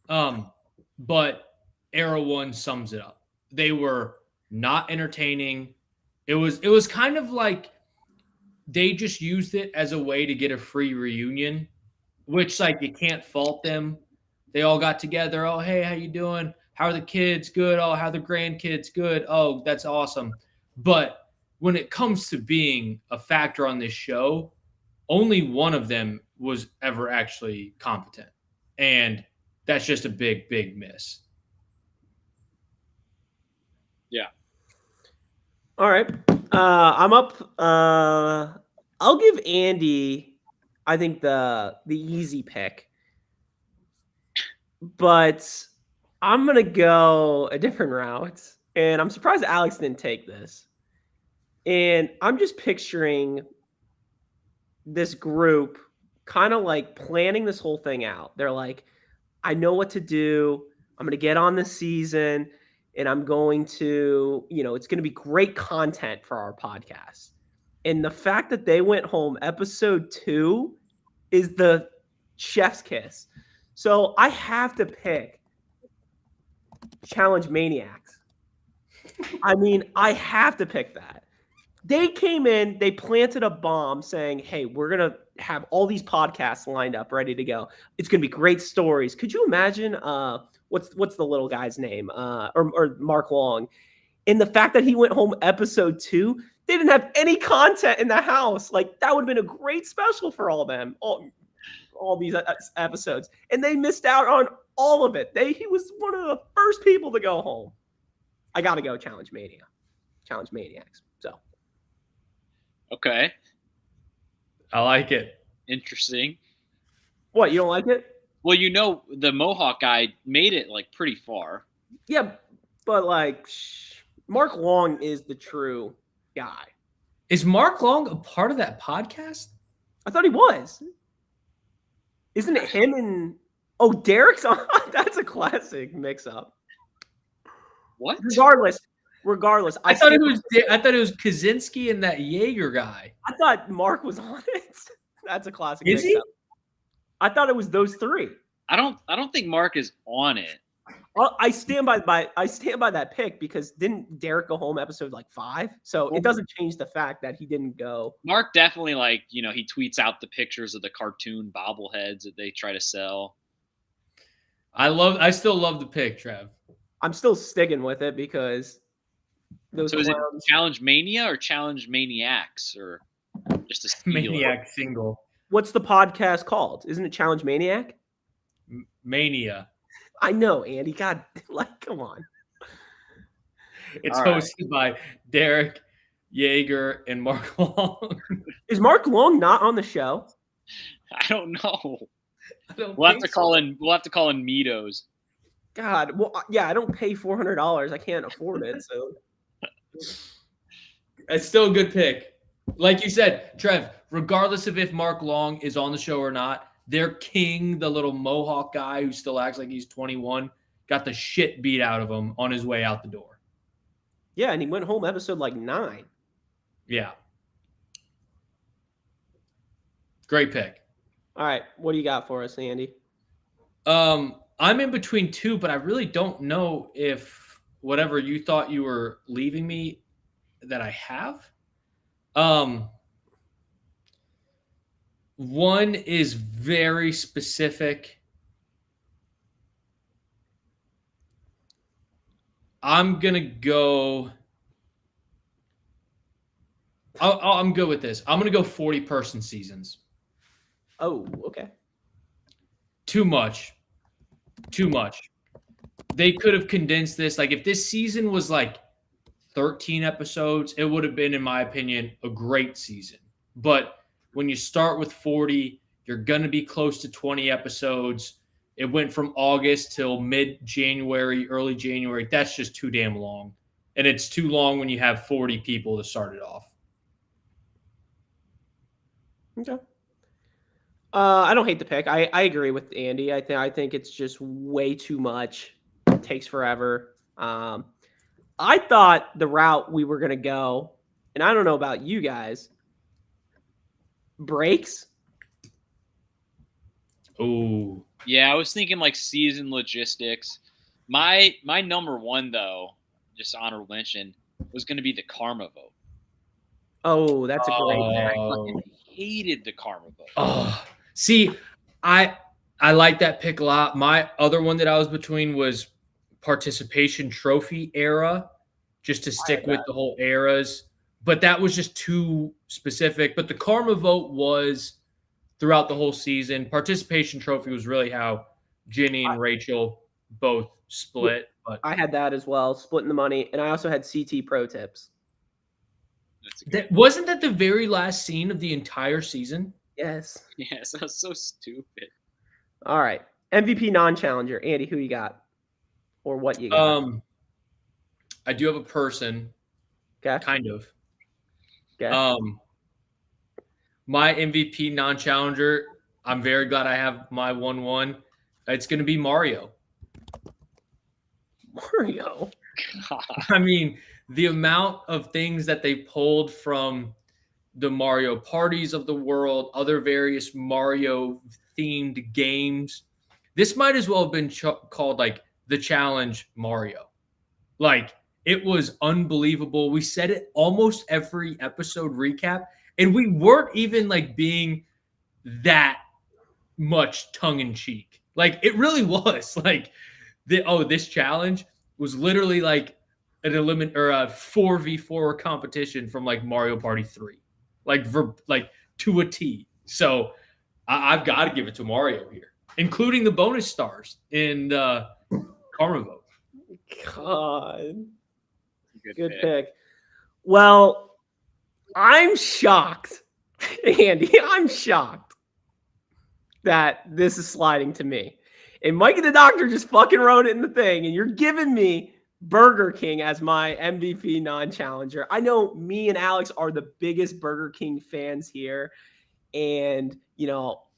but Era 1 sums it up. They were not entertaining. It was kind of like they just used it as a way to get a free reunion, which like you can't fault them. They all got together. Oh, hey, how you doing? How are the kids? Good. Oh, how are the grandkids? Good. Oh, that's awesome. But when it comes to being a factor on this show, only one of them was ever actually competent. And that's just a big, big miss. Yeah. All right. I'm up. I'll give Andy, I think, the easy pick. But I'm going to go a different route. And I'm surprised Alex didn't take this. And I'm just picturing this group kind of like planning this whole thing out. They're like, I know what to do. I'm going to get on this season and I'm going to, it's going to be great content for our podcast. And the fact that they went home, episode 2 is the chef's kiss. So I have to pick Challenge Maniacs. I mean, I have to pick that. They came in, they planted a bomb saying, hey, we're going to have all these podcasts lined up, ready to go. It's going to be great stories. Could you imagine what's the little guy's name? Or Mark Long. And the fact that he went home episode 2, they didn't have any content in the house. Like, that would have been a great special for all of them, all these episodes. And they missed out on all of it. He was one of the first people to go home. I got to go Challenge Maniacs. So. Okay. I like it. Interesting. What, you don't like it? Well, the Mohawk guy made it like pretty far. Yeah, but like Mark Long is the true guy. Is Mark Long a part of that podcast? I thought he was. Isn't it him and Derek's on? That's a classic mix-up. What? Regardless, I thought it was Kaczynski and that Jaeger guy. I thought Mark was on it. That's a classic Is mix-up. he? I thought it was those 3. I don't think Mark is on it. I stand by that pick, because didn't Derek go home episode like 5? So it doesn't change the fact that he didn't go. Mark definitely he tweets out the pictures of the cartoon bobbleheads that they try to sell. I still love the pick, Trev. I'm still sticking with it because those. So is it Challenge Mania or Challenge Maniacs or just a singular? Maniac single? What's the podcast called? Isn't it Challenge Maniac? Mania. I know, Andy. God, come on. It's hosted by Derek, Jaeger, and Mark Long. Is Mark Long not on the show? I don't know. We'll have to call in Meadows. God, well, yeah, I don't pay $400. I can't afford it. So it's still a good pick. Like you said, Trev, regardless of if Mark Long is on the show or not, their king, the little Mohawk guy who still acts like he's 21, got the shit beat out of him on his way out the door. Yeah, and he went home episode like 9. Yeah. Great pick. All right, what do you got for us, Andy? I'm in between 2, but I really don't know if whatever you thought you were leaving me that I have. One is very specific. I'm gonna go. I'm good with this. I'm gonna go 40-person seasons. Oh, okay. Too much. Too much. They could have condensed this. Like if this season was like 13 episodes, it would have been, in my opinion, a great season. But when you start with 40, you're going to be close to 20 episodes. It went from August till mid-January, early January. That's just too damn long. And it's too long when you have 40 people to start it off. Okay. I don't hate the pick. I agree with Andy. I think it's just way too much. It takes forever. I thought the route we were gonna go, and I don't know about you guys, breaks. Oh, Yeah, I was thinking like season logistics. My number one though, just honorable mention, was going to be the karma vote. Oh, that's a great pick. I fucking hated the karma vote. Oh, see, I like that pick a lot. My other one that I was between was participation trophy era, just to stick with the whole eras. But that was just too specific. But the karma vote was throughout the whole season. Participation trophy was really how Ginny and Rachel both split. But I had that as well, splitting the money, and I also had CT pro tips. wasn't that the very last scene of the entire season? Yes. Yes, that was so stupid. All right. MVP non-challenger. Andy, who you got? Or what you got? I do have a person. Okay. Kind of. Okay. My MVP non-challenger, I'm very glad I have my 1-1. It's going to be Mario. Mario. God. I mean, the amount of things that they pulled from the Mario parties of the world, other various Mario themed games. This might as well have been called like the Challenge Mario. Like it was unbelievable. We said it almost every episode recap, and we weren't even like being that much tongue in cheek. Like it really was. Like this challenge was literally like an a 4v4 competition from like Mario Party 3. Like to a T. So I've got to give it to Mario here, including the bonus stars in the Karma vote. God. Good pick. pick. Well, I'm shocked, Andy. I'm shocked that this is sliding to me. And Mikey the Doctor just fucking wrote it in the thing, and you're giving me Burger King as my MVP non-challenger. I know me and Alex are the biggest Burger King fans here, and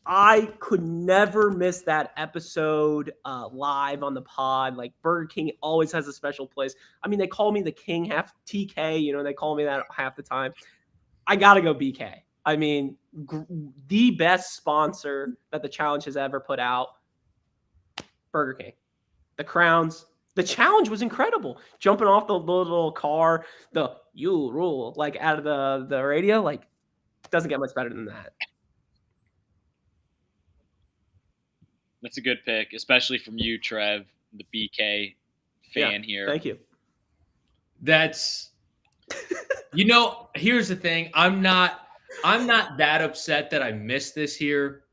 I could never miss that episode live on the pod. Like Burger King always has a special place. I mean, they call me the King, half TK. They call me that half the time. I gotta go BK. I mean, the best sponsor that the challenge has ever put out. Burger King. The crowns. The challenge was incredible. Jumping off the little car, the "you rule" like out of the radio, like doesn't get much better than that. That's a good pick, especially from you, Trev, the BK fan here. Thank you. That's here's the thing. I'm not that upset that I missed this here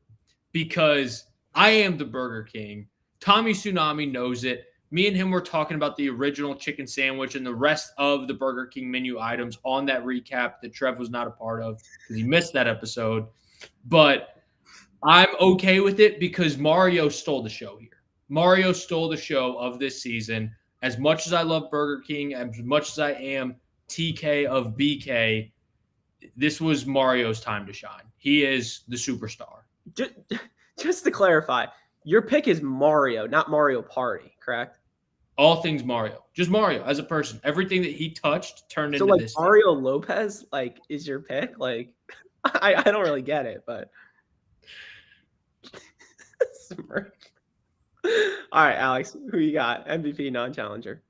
because I am the Burger King. Tommy Tsunami knows it. Me and him were talking about the original chicken sandwich and the rest of the Burger King menu items on that recap that Trev was not a part of because he missed that episode. But I'm okay with it because Mario stole the show here. Mario stole the show of this season. As much as I love Burger King, as much as I am TK of BK, this was Mario's time to shine. He is the superstar. Just to clarify, your pick is Mario, not Mario Party, correct? All things Mario. Just Mario as a person. Everything that he touched turned into this. So, Mario Lopez, is your pick? Like, I don't really get it, but... All right, Alex, who you got? MVP non-challenger.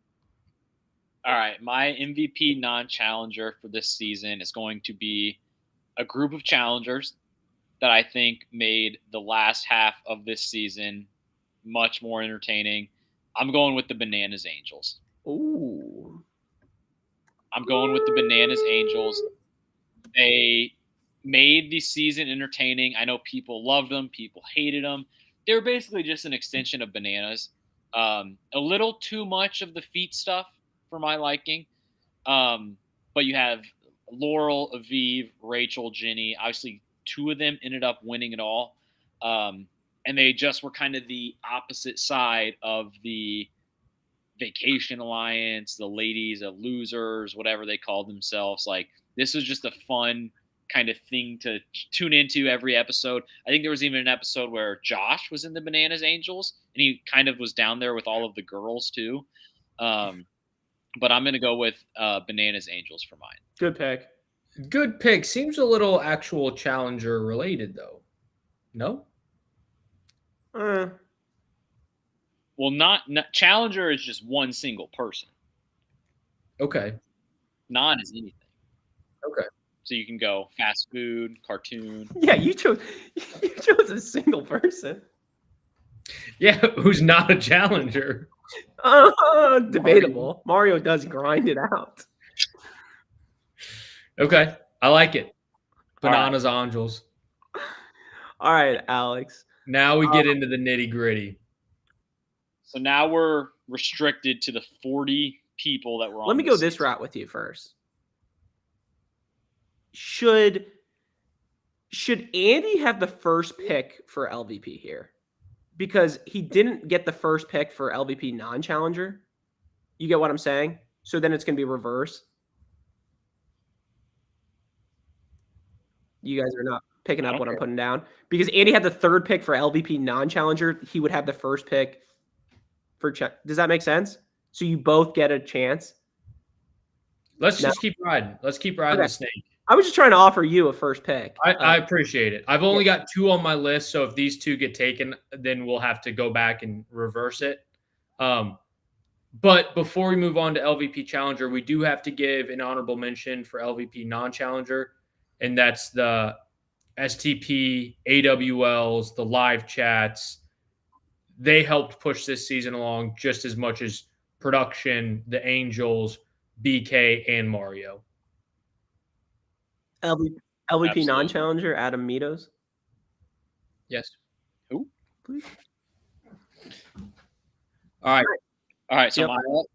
All right, my MVP non-challenger for this season is going to be a group of challengers that I think made the last half of this season much more entertaining. I'm going with the Bananas Angels. Ooh. I'm going with the Bananas Angels. They made the season entertaining. I know people loved them, people hated them. They were basically just an extension of Bananas. A little too much of the feet stuff for my liking. But you have Laurel, Aviv, Rachel, Ginny. Obviously, two of them ended up winning it all. And they just were kind of the opposite side of the Vacation Alliance, the ladies of losers, whatever they called themselves. Like, this was just a fun kind of thing to tune into every episode. I think there was even an episode where Josh was in the Bananas Angels, and he kind of was down there with all of the girls too. But I'm going to go with Bananas Angels for mine. Good pick. Good pick. Seems a little actual challenger related, though. No? Well, not Challenger is just one single person. Okay. Non is anything. Okay. So you can go fast food, cartoon. Yeah, you chose a single person. Yeah, who's not a challenger? Debatable. Mario does grind it out. Okay, I like it. Bananas Angels. All right, Alex. Now we get into the nitty gritty. So now we're restricted to the 40 people that were on. Let me go this route with you first. Should Andy have the first pick for LVP here? Because he didn't get the first pick for LVP non-challenger. You get what I'm saying? So then it's going to be reverse. You guys are not picking up what I'm putting down. Because Andy had the third pick for LVP non-challenger. He would have the first pick for Does that make sense? So you both get a chance. Let's just keep riding. Let's keep riding the snake. I was just trying to offer you a first pick. I appreciate it. I've only got two on my list, so if these two get taken, then we'll have to go back and reverse it. But before we move on to LVP Challenger, we do have to give an honorable mention for LVP non-challenger, and that's the STP, AWLs, the live chats. They helped push this season along just as much as production, the Angels, BK, and Mario. LVP non-challenger, Adam Meadows. Yes. Who? Please. All right. All right. So all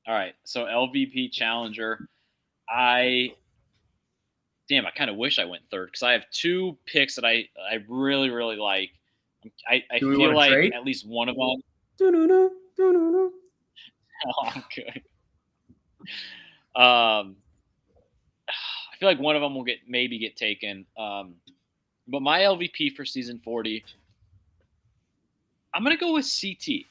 right. So LVP challenger. I kind of wish I went third because I have two picks that I really, really like. I feel like trade? At least one of them. Oh, I'm good. I feel like one of them will maybe get taken. But my LVP for season 40, I'm going to go with CT.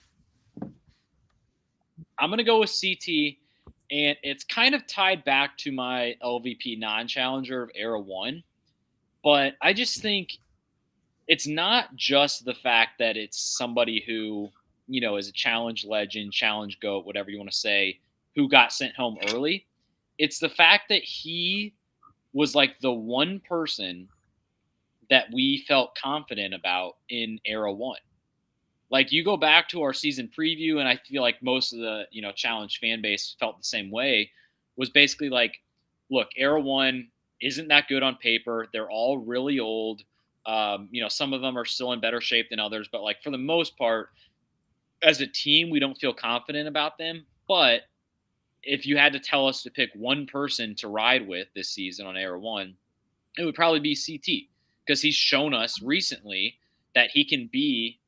And it's kind of tied back to my LVP non-challenger of Era 1. But I just think it's not just the fact that it's somebody who, is a challenge legend, challenge GOAT, whatever you want to say, who got sent home early. It's the fact that he was like the one person that we felt confident about in Era 1. Like, you go back to our season preview, and I feel like most of the, challenge fan base felt the same way, was basically like, look, Era 1 isn't that good on paper. They're all really old. Some of them are still in better shape than others, but like for the most part, as a team, we don't feel confident about them. But if you had to tell us to pick one person to ride with this season on Era 1, it would probably be CT, because he's shown us recently that he can be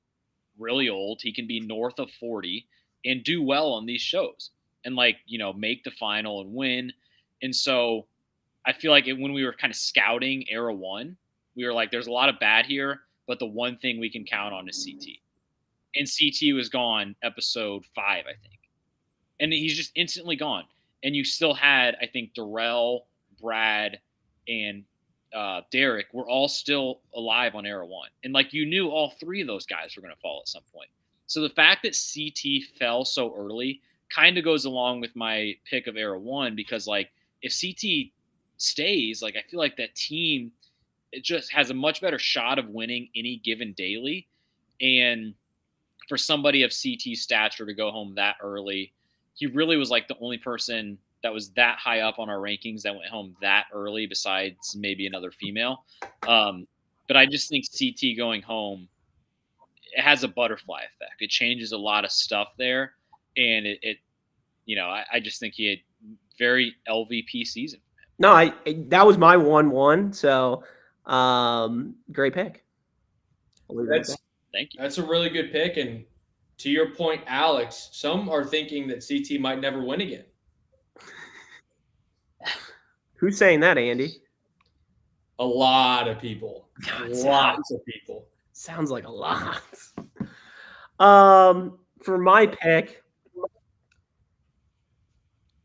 really old. He can be north of 40 and do well on these shows and make the final and win. And so I feel like when we were kind of scouting Era 1, we were like, there's a lot of bad here, but the one thing we can count on is CT. And CT was gone episode 5, I think. And he's just instantly gone. And you still had, I think, Darrell, Brad, and Derek were all still alive on Era 1. And you knew all three of those guys were going to fall at some point. So the fact that CT fell so early kind of goes along with my pick of Era 1, because if CT stays, I feel like that team it just has a much better shot of winning any given daily. And for somebody of CT stature to go home that early, he really was like the only person that was that high up on our rankings that went home that early, besides maybe another female. But I just think CT going home, it has a butterfly effect. It changes a lot of stuff there, and I just think he had very LVP season. No, that was my 1-1. So, great pick. Thank you. That's a really good pick. And to your point, Alex, some are thinking that CT might never win again. Who's saying that, Andy? A lot of people. Lots of people. Sounds like a lot. For my pick,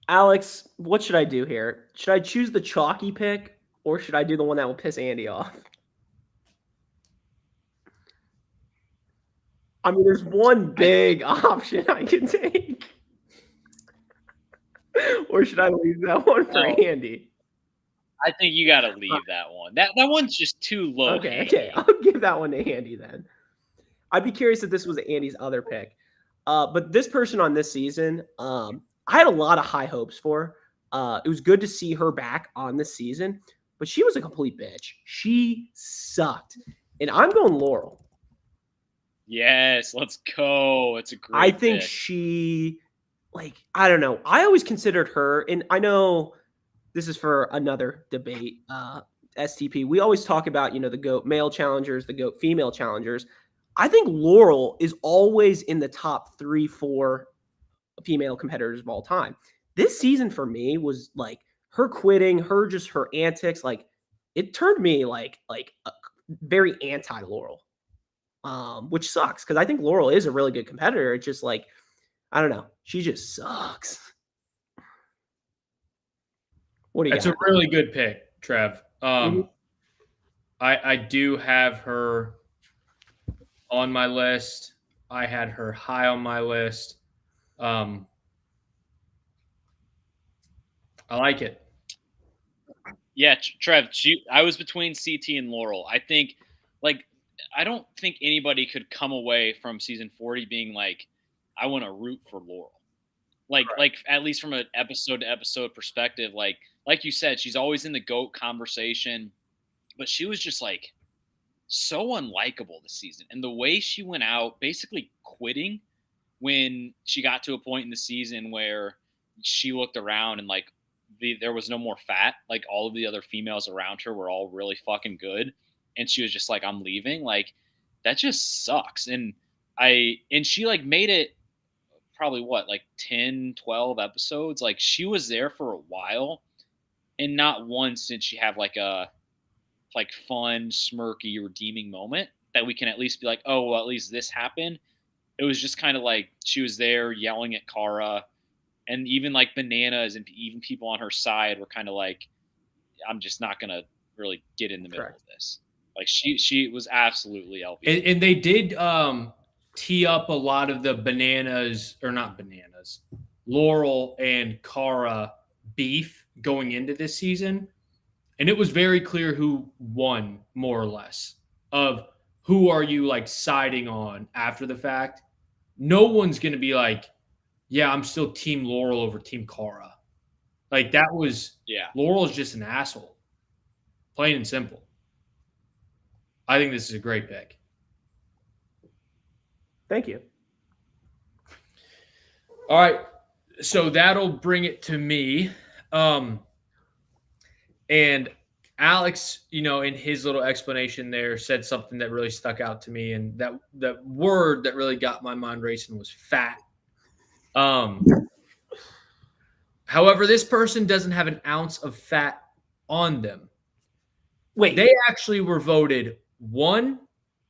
Alex, what should I do here? Should I choose the chalky pick, or should I do the one that will piss Andy off? I mean, there's one big option I can take. Or should I leave that one for Andy? I think you got to leave that one. That one's just too low. Okay. I'll give that one to Andy then. I'd be curious if this was Andy's other pick. But this person on this season, I had a lot of high hopes for. It was good to see her back on this season, but she was a complete bitch. She sucked. And I'm going Laurel. Yes, let's go. It's a great I think pick. she, I don't know. I always considered her, and I know this is for another debate, STP. We always talk about, the GOAT male challengers, the GOAT female challengers. I think Laurel is always in the top 3-4 female competitors of all time. This season for me was her quitting, her antics. It turned me very anti-Laurel, which sucks because I think Laurel is a really good competitor. It's just I don't know. She just sucks. What do you That's got? a really good pick, Trev. I do have her on my list. I had her high on my list. I like it. Yeah, Trev, I was between CT and Laurel. I think, I don't think anybody could come away from season 40 being I want to root for Laurel. At least from an episode to episode perspective, like you said, she's always in the GOAT conversation, but she was just so unlikable this season. And the way she went out basically quitting when she got to a point in the season where she looked around and there was no more fat. All of the other females around her were all really fucking good. And she was just I'm leaving. That just sucks. And she made it probably 10, 12 episodes. She was there for a while, and not once did she have a fun, smirky, redeeming moment that we can at least be oh, well, at least this happened. It was just kind of she was there yelling at Cara, and even Bananas and even people on her side were kind of I'm just not gonna really get in the middle of this. She was absolutely LVP. And they did tee up a lot of the Laurel and Cara beef going into this season. And it was very clear who won, more or less, of who are you siding on after the fact. No one's going to be yeah, I'm still team Laurel over team Cara. Laurel's just an asshole. Plain and simple. I think this is a great pick. Thank you. All right. So that'll bring it to me. And Alex, in his little explanation there, said something that really stuck out to me. And that word that really got my mind racing was fat. However, this person doesn't have an ounce of fat on them. Wait. They actually were voted 1,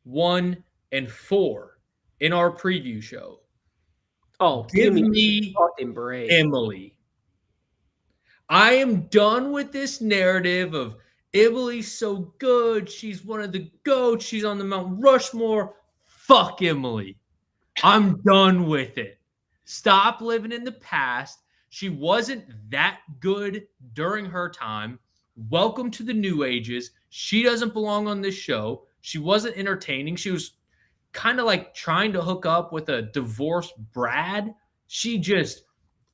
1, and 4 in our preview show. Oh, give me fucking break. Emily. I am done with this narrative of Emily's so good. She's one of the GOATs. She's on the Mount Rushmore. Fuck Emily. I'm done with it. Stop living in the past. She wasn't that good during her time. Welcome to the new ages. She doesn't belong on this show. She wasn't entertaining. She was kind of like trying to hook up with a divorced Brad. She just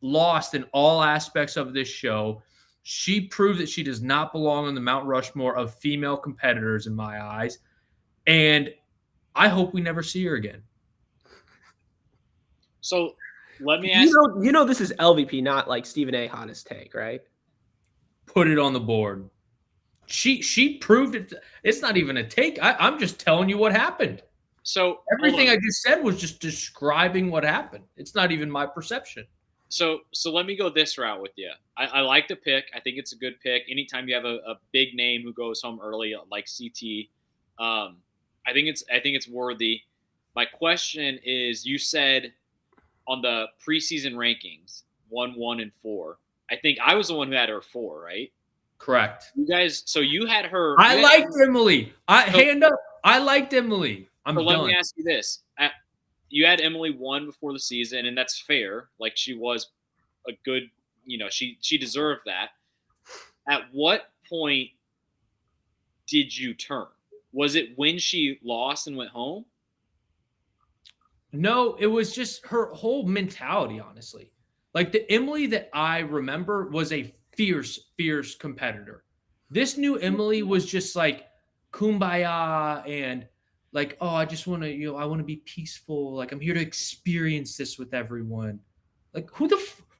lost in all aspects of this show. She proved that she does not belong on the Mount Rushmore of female competitors in my eyes. And I hope we never see her again. So let me ask this is LVP, not like Stephen A. hottest take, right? Put it on the board. She proved it. It's not even a take. I'm just telling you what happened. So everything I just said was just describing what happened. It's not even my perception. So let me go this route with you. I like the pick. I think it's a good pick. Anytime you have a big name who goes home early like CT, I think it's worthy. My question is, you said on the preseason rankings, 1, 1, and 4. I think I was the one who had her 4, right? Correct. You guys, so you had her. I liked Emily. Hand up. I liked Emily. Let me ask you this. You had Emily 1 before the season, and that's fair. Like, she was a good, she deserved that. At what point did you turn? Was it when she lost and went home? No, it was just her whole mentality, honestly. Like, the Emily that I remember was a fierce, fierce competitor. This new Emily was just like kumbaya and like, oh, I just want to, I want to be peaceful. Like, I'm here to experience this with everyone. Like,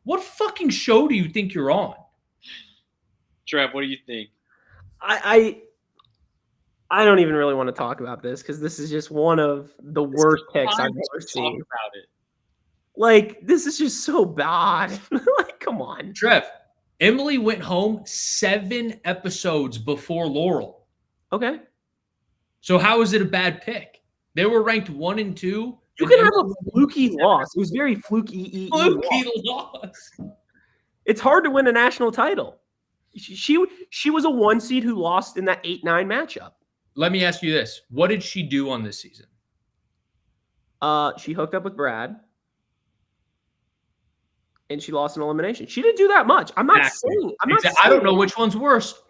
what fucking show do you think you're on? Trev, what do you think? I don't even really want to talk about this because this is just one of the worst picks I've ever seen. About it. Like, this is just so bad. Like, come on. Trev, Emily went home 7 episodes before Laurel. Okay. So how is it a bad pick? They were ranked 1 and 2. You can have a fluky loss. It was very fluky. Fluky loss. It's hard to win a national title. She was a 1 seed who lost in that 8-9 matchup. Let me ask you this. What did she do on this season? She hooked up with Brad. And she lost an elimination. She didn't do that much. I'm not saying. I don't know which one's worse.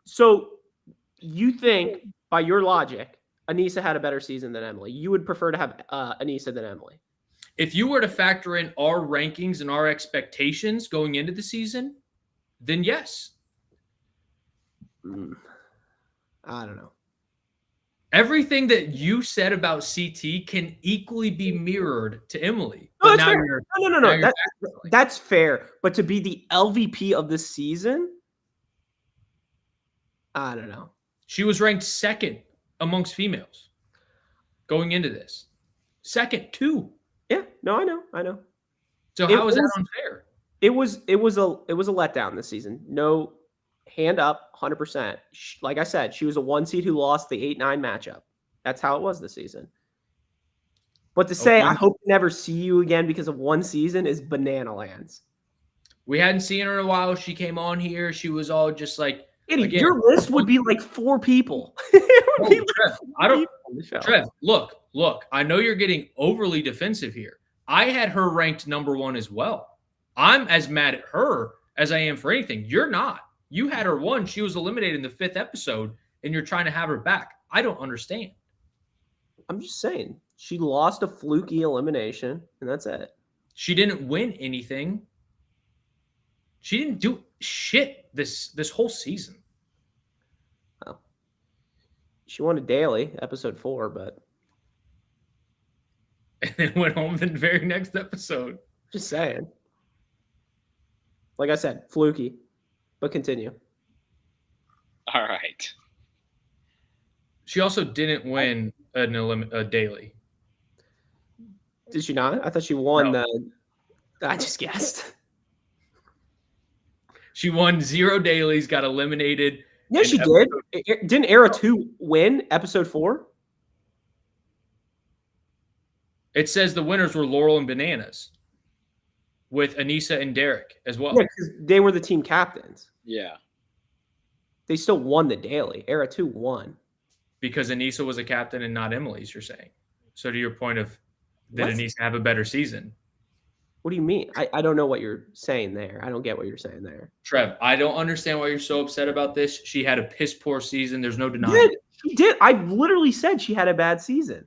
So you think, by your logic, Anissa had a better season than Emily. You would prefer to have Anissa than Emily. If you were to factor in our rankings and our expectations going into the season, then yes. I don't know. Everything that you said about CT can equally be mirrored to Emily. No, that's fair. No. That's fair. But to be the LVP of this season, I don't know. She was ranked 2nd amongst females going into this. 2nd, too. Yeah, no, I know. So how is that unfair? It was a letdown this season. No, hand up, 100%. Like I said, she was a 1 seed who lost the 8-9 matchup. That's how it was this season. But to say, I hope to never see you again because of 1 season is banana lands. We hadn't seen her in a while. She came on here. She was all just like, your list would be like 4 people. Trev, look, I know you're getting overly defensive here. I had her ranked number 1 as well. I'm as mad at her as I am for anything. You're not. You had her 1. She was eliminated in the 5th episode, and you're trying to have her back. I don't understand. I'm just saying. She lost a fluky elimination, and that's it. She didn't win anything. She didn't do shit this whole season. Well, she won a daily, episode 4, but... And then went home the very next episode. Just saying. Like I said, fluky. But continue. All right. She also didn't win a daily. Did she not? I thought she won I just guessed. She won 0 dailies, got eliminated. Yeah, she did. Didn't Era 2 win episode 4? It says the winners were Laurel and Bananas with Anissa and Derek as well. Yeah, because they were the team captains. Yeah. They still won the daily. Era 2 won. Because Anissa was a captain and not Emily's, you're saying. So to your point of, did Anissa have a better season? What do you mean? I don't know what you're saying there. I don't get what you're saying there. Trev, I don't understand why you're so upset about this. She had a piss poor season. There's no She denying did. it. She did. I literally said she had a bad season.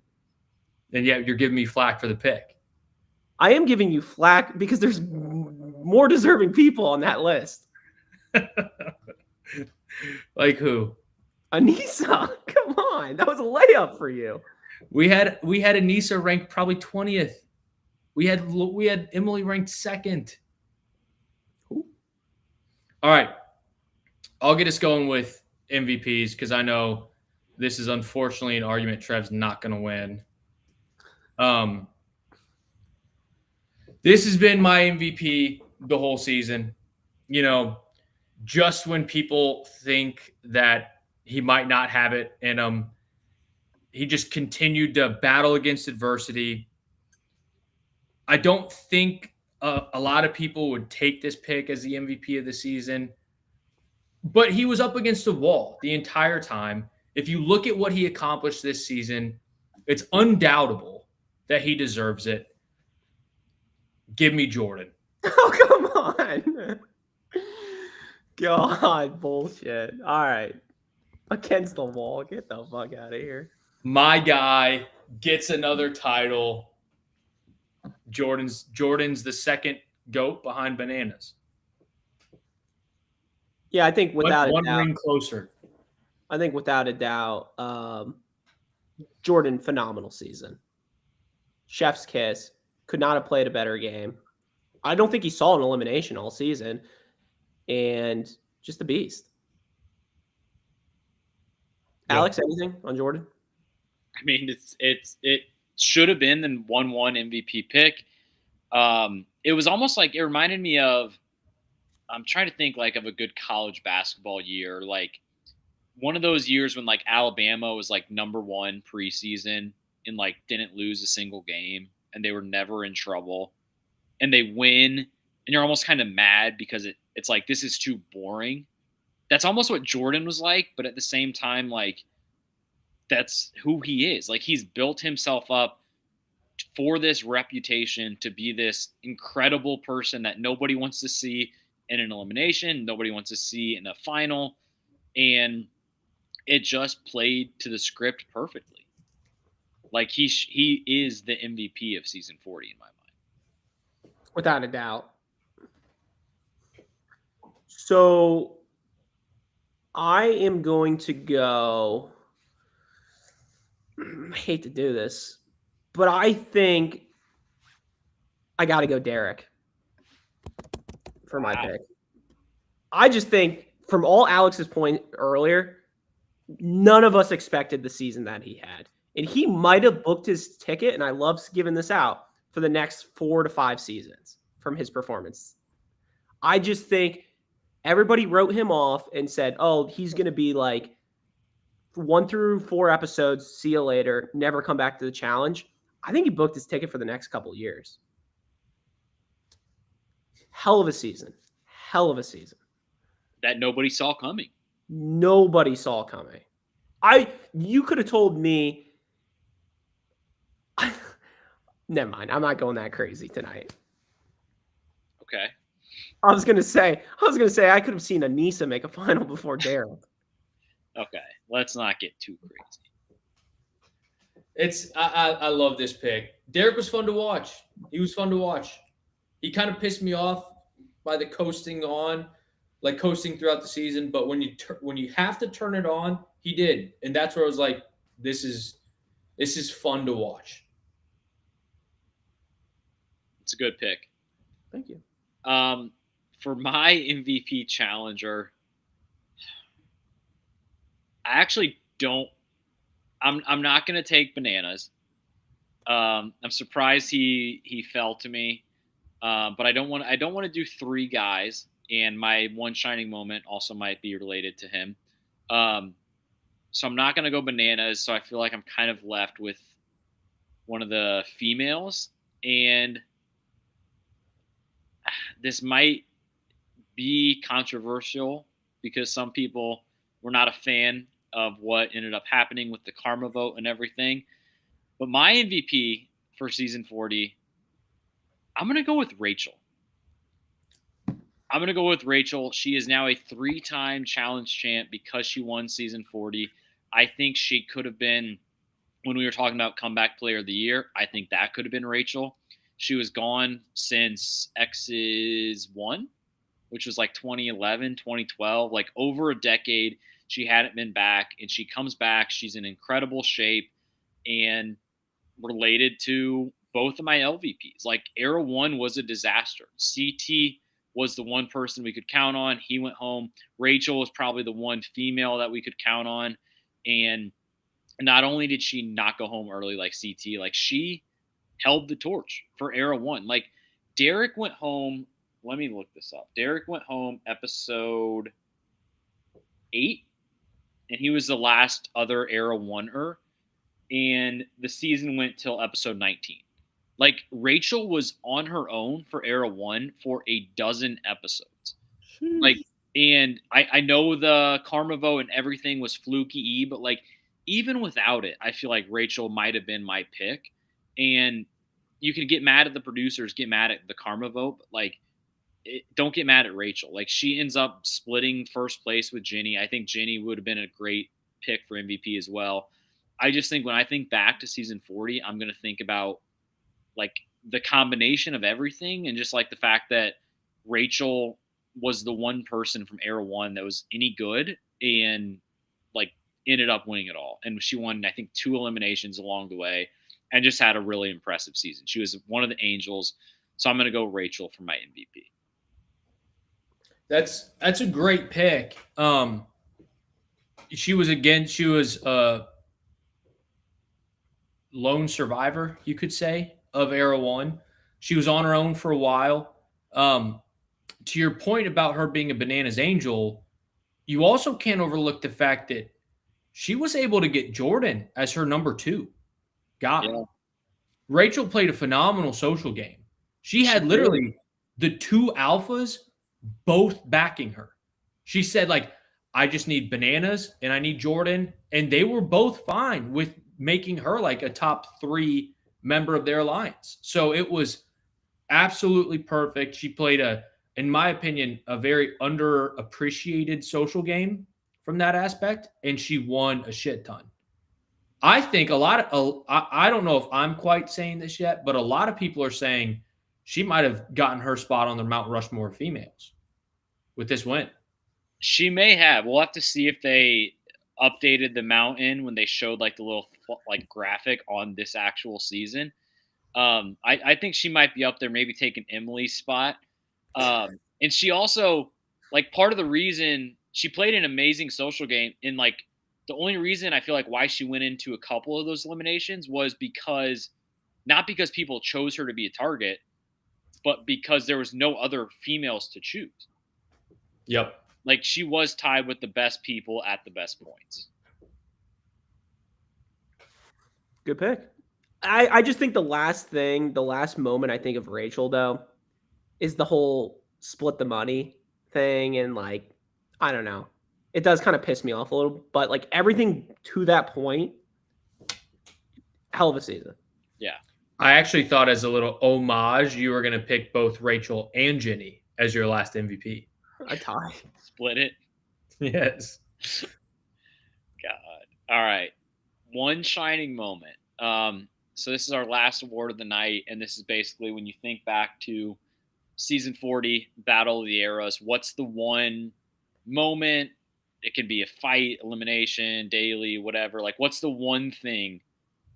And yet you're giving me flack for the pick. I am giving you flack because there's more deserving people on that list. Like who? Anissa, come on. That was a layup for you. We had Anissa ranked probably 20th. We had Emily ranked 2nd. Who? All right. I'll get us going with MVPs because I know this is unfortunately an argument Trev's not going to win. This has been my MVP the whole season. You know, just when people think that he might not have it in him, he just continued to battle against adversity. I don't think a lot of people would take this pick as the MVP of the season, but he was up against the wall the entire time. If you look at what he accomplished this season, it's undoubtable that he deserves it. Give me Jordan. Oh, come on. God, bullshit. All right. Against the wall. Get the fuck out of here. My guy gets another title. Jordan's the second GOAT behind Bananas. Yeah, I think without one a doubt. ring closer. I think without a doubt, Jordan, phenomenal season. Chef's kiss. Could not have played a better game. I don't think he saw an elimination all season. And just a beast. Yeah. Alex, anything on Jordan? I mean, it should have been the 1-1 MVP pick. It was almost like it reminded me of. I'm trying to think like of a good college basketball year, like one of those years when like Alabama was like #1 preseason and like didn't lose a single game and they were never in trouble, and they win and you're almost kind of mad because it's like this is too boring. That's almost what Jordan was like, but at the same time, like that's who he is. Like he's built himself up for this reputation to be this incredible person that nobody wants to see in an elimination, nobody wants to see in a final, and it just played to the script perfectly. Like he is the MVP of season 40 in my mind. Without a doubt. So I am going to go. I hate to do this, but I think I got to go Derek for my pick. I just think from all Alex's point earlier, none of us expected the season that he had. And he might have booked his ticket, and I love giving this out, for the next 4 to 5 seasons from his performance. I just think everybody wrote him off and said, oh, he's going to be like 1 through 4 episodes, see you later, never come back to the challenge. I think he booked his ticket for the next couple of years. Hell of a season. Hell of a season. That nobody saw coming. Nobody saw coming. You could have told me. Never mind. I'm not going that crazy tonight. Okay. I was gonna say I could have seen Anissa make a final before Daryl. Okay. Let's not get too crazy. I love this pick. Derek was fun to watch. He was fun to watch. He kind of pissed me off by the coasting throughout the season. But when you have to turn it on, he did, and that's where I was like, this is fun to watch. It's a good pick. Thank you. For my MVP challenger, I actually don't. I'm not going to take Bananas. I'm surprised he fell to me, but I don't want to do 3 guys, and my one shining moment also might be related to him. So I'm not going to go Bananas. So I feel like I'm kind of left with one of the females, and this might be controversial because some people were not a fan of what ended up happening with the karma vote and everything. But my MVP for season 40, I'm going to go with Rachel. She is now a 3-time challenge champ because she won season 40. I think she could have been, when we were talking about comeback player of the year, I think that could have been Rachel. She was gone since X's 1, which was like 2011, 2012, like over a decade. She hadn't been back, and she comes back. She's in incredible shape and related to both of my LVPs. Like Era 1 was a disaster. CT was the one person we could count on. He went home. Rachel was probably the one female that we could count on. And not only did she not go home early like CT, like she held the torch for Era 1. Like Derek went home. Let me look this up. Derek went home episode 8, and he was the last other Era 1er. And the season went till episode 19. Like Rachel was on her own for Era 1 for a dozen episodes. Like, and I know the Karma vote and everything was fluky, but like even without it, I feel like Rachel might have been my pick. And you can get mad at the producers, get mad at the Karma vote, but like don't get mad at Rachel. Like she ends up splitting first place with Jenny. I think Jenny would have been a great pick for MVP as well. I just think when I think back to season 40, I'm going to think about like the combination of everything and just like the fact that Rachel was the one person from Era 1 that was any good and like ended up winning it all. And she won, I think, 2 eliminations along the way and just had a really impressive season. She was one of the Angels. So I'm going to go Rachel for my MVP. That's a great pick. She was lone survivor, you could say, of Era 1. She was on her own for a while. To your point about her being a bananas angel, you also can't overlook the fact that she was able to get Jordan as her number 2 guy. Yeah. Rachel played a phenomenal social game. She had literally the 2 alphas both backing her. She said, like, I just need bananas and I need Jordan. And they were both fine with making her like a top 3 member of their alliance. So it was absolutely perfect. She played in my opinion, a very underappreciated social game from that aspect. And she won a shit ton. I think I don't know if I'm quite saying this yet, but a lot of people are saying she might have gotten her spot on the Mount Rushmore of females with this win. She may have. We'll have to see if they updated the mountain when they showed like the little like graphic on this actual season. I think she might be up there, maybe taking Emily's spot. And she also, like, part of the reason she played an amazing social game, and like the only reason I feel like why she went into a couple of those eliminations was not because people chose her to be a target, but because there was no other females to choose. Yep. Like she was tied with the best people at the best points. Good pick. I just think the last moment I think of Rachel though is the whole split the money thing. And like, I don't know, it does kind of piss me off a little, but like everything to that point, hell of a season. Yeah. I actually thought as a little homage, you were going to pick both Rachel and Jenny as your last MVP. A tie. Split it. Yes. God. All right. One shining moment. So this is our last award of the night, and this is basically when you think back to season 40, Battle of the Eras. What's the one moment? It can be a fight, elimination, daily, whatever. Like, what's the one thing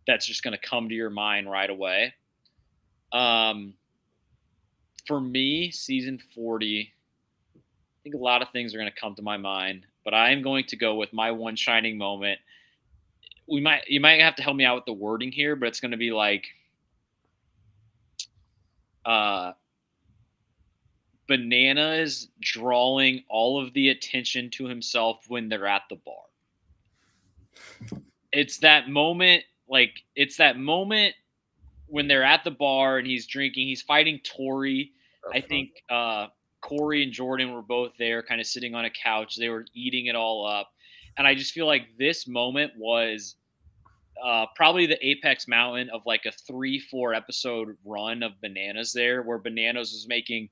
that's just going to come to your mind right away? For me, season 40, I think a lot of things are going to come to my mind, but I am going to go with my one shining moment. You might have to help me out with the wording here, but it's going to be like Bananas drawing all of the attention to himself when they're at the bar. It's that moment when they're at the bar and he's drinking, he's fighting Tori. I think Corey and Jordan were both there kind of sitting on a couch. They were eating it all up. And I just feel like this moment was probably the apex mountain of like a 3-4 episode run of Bananas there, where Bananas was making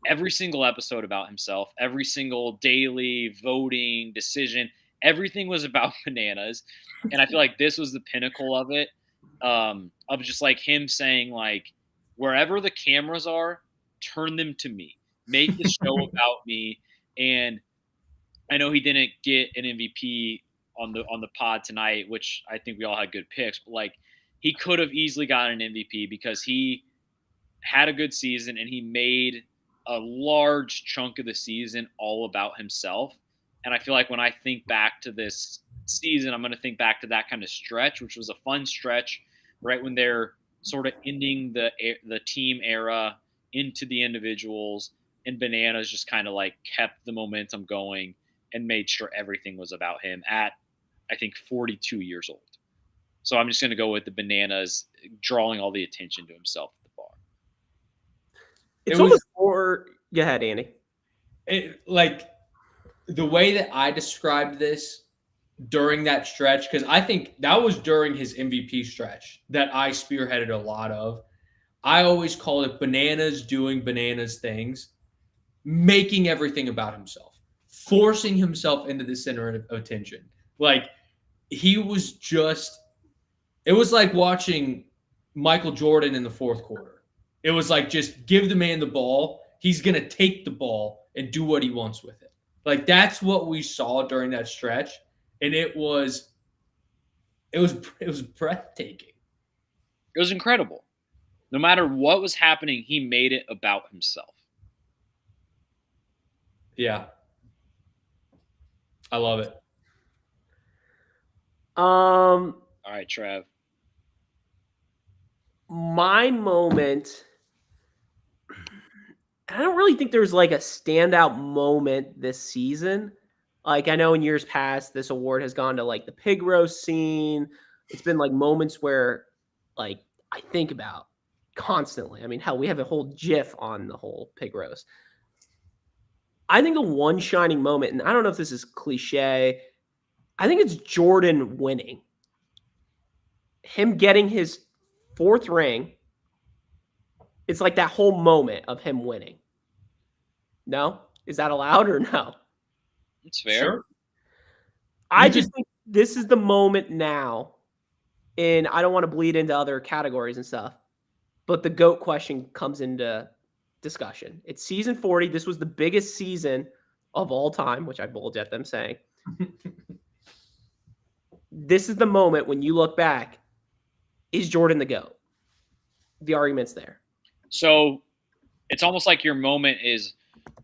every single episode about himself, every single daily voting decision, everything was about Bananas. And I feel like this was the pinnacle of it, of just like him saying, like, wherever the cameras are, turn them to me, make the show about me. And I know he didn't get an MVP on the pod tonight, which I think we all had good picks, but like he could have easily gotten an MVP because he had a good season and he made a large chunk of the season all about himself. And I feel like when I think back to this season, I'm going to think back to that kind of stretch, which was a fun stretch, right when they're sort of ending the team era into the individuals, and Bananas just kind of like kept the momentum going and made sure everything was about him at, I think, 42 years old. So I'm just going to go with the Bananas drawing all the attention to himself at the bar. It's almost more. Go ahead, Andy. Like the way that I described this during that stretch, because I think that was during his MVP stretch that I spearheaded a lot of. I always called it Bananas doing Bananas things, making everything about himself, forcing himself into the center of attention. Like he was just, it was like watching Michael Jordan in the fourth quarter. It was like, just give the man the ball. He's going to take the ball and do what he wants with it. Like that's what we saw during that stretch. And it was breathtaking. It was incredible. No matter what was happening, he made it about himself. Yeah. I love it. All right, Trev. My moment, I don't really think there's like a standout moment this season. Like I know in years past, this award has gone to like the pig roast scene. It's been like moments where like I think about constantly. I mean, hell, we have a whole GIF on the whole pig roast. I think the one shining moment, and I don't know if this is cliche, I think it's Jordan winning. Him getting his fourth ring. It's like that whole moment of him winning. No? Is that allowed or no? It's fair. Sure. I just think this is the moment now, and I don't want to bleed into other categories and stuff, but the GOAT question comes into discussion. It's season 40. This was the biggest season of all time, which I bulge at them saying. This is the moment when you look back, is Jordan the GOAT? The argument's there. So it's almost like your moment is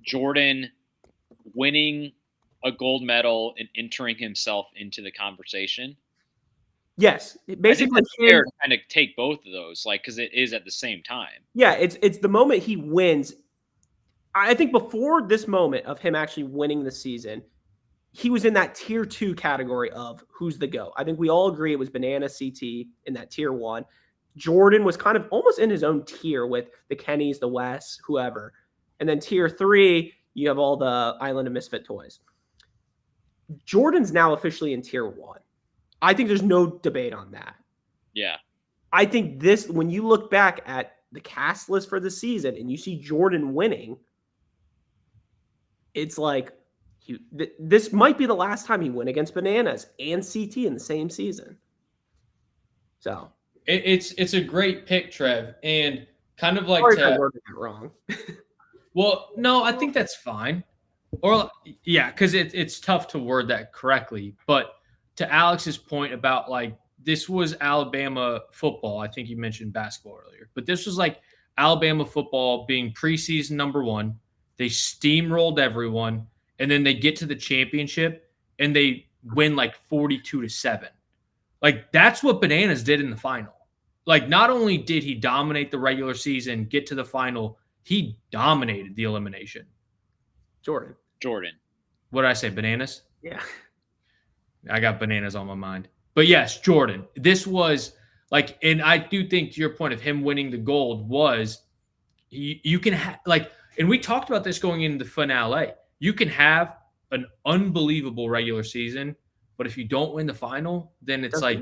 Jordan winning a gold medal and entering himself into the conversation. Yes, basically it's fair to kind of take both of those, like, because it is at the same time. Yeah, it's the moment he wins. I think before this moment of him actually winning the season, he was in that tier 2 category of who's the GOAT. I think we all agree it was Banana, CT in that tier 1. Jordan was kind of almost in his own tier with the Kennys, the Wes, whoever. And then tier 3, you have all the Island of Misfit Toys. Jordan's now officially in tier 1. I think there's no debate on that. Yeah. I think this, when you look back at the cast list for the season and you see Jordan winning, it's like this might be the last time he win against Bananas and CT in the same season. So it's a great pick, Trev, and kind of like I worded it wrong. Well, no, I think that's fine. Or yeah, because it's tough to word that correctly. But to Alex's point about like this was Alabama football. I think you mentioned basketball earlier, but this was like Alabama football being preseason number 1. They steamrolled everyone, and then they get to the championship and they win like 42-7. Like that's what Bananas did in the final. Like not only did he dominate the regular season, get to the final, he dominated the elimination. Jordan. What did I say? Bananas? Yeah. I got Bananas on my mind. But yes, Jordan. This was like, and I do think to your point of him winning the gold was you can like, and we talked about this going into the finale. You can have an unbelievable regular season, but if you don't win the final, then it's like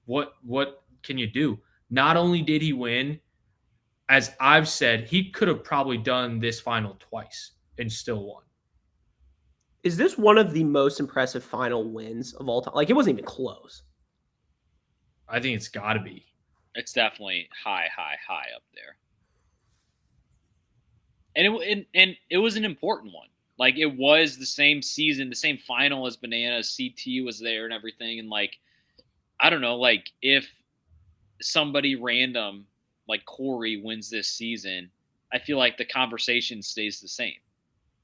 what can you do? Not only did he win, as I've said, he could have probably done this final twice and still won. Is this one of the most impressive final wins of all time? Like, it wasn't even close. I think it's got to be. It's definitely high up there. And it was an important one. Like, it was the same season, the same final as Bananas. CT was there and everything. And, like, I don't know, like, if somebody random like Corey wins this season, I feel like the conversation stays the same.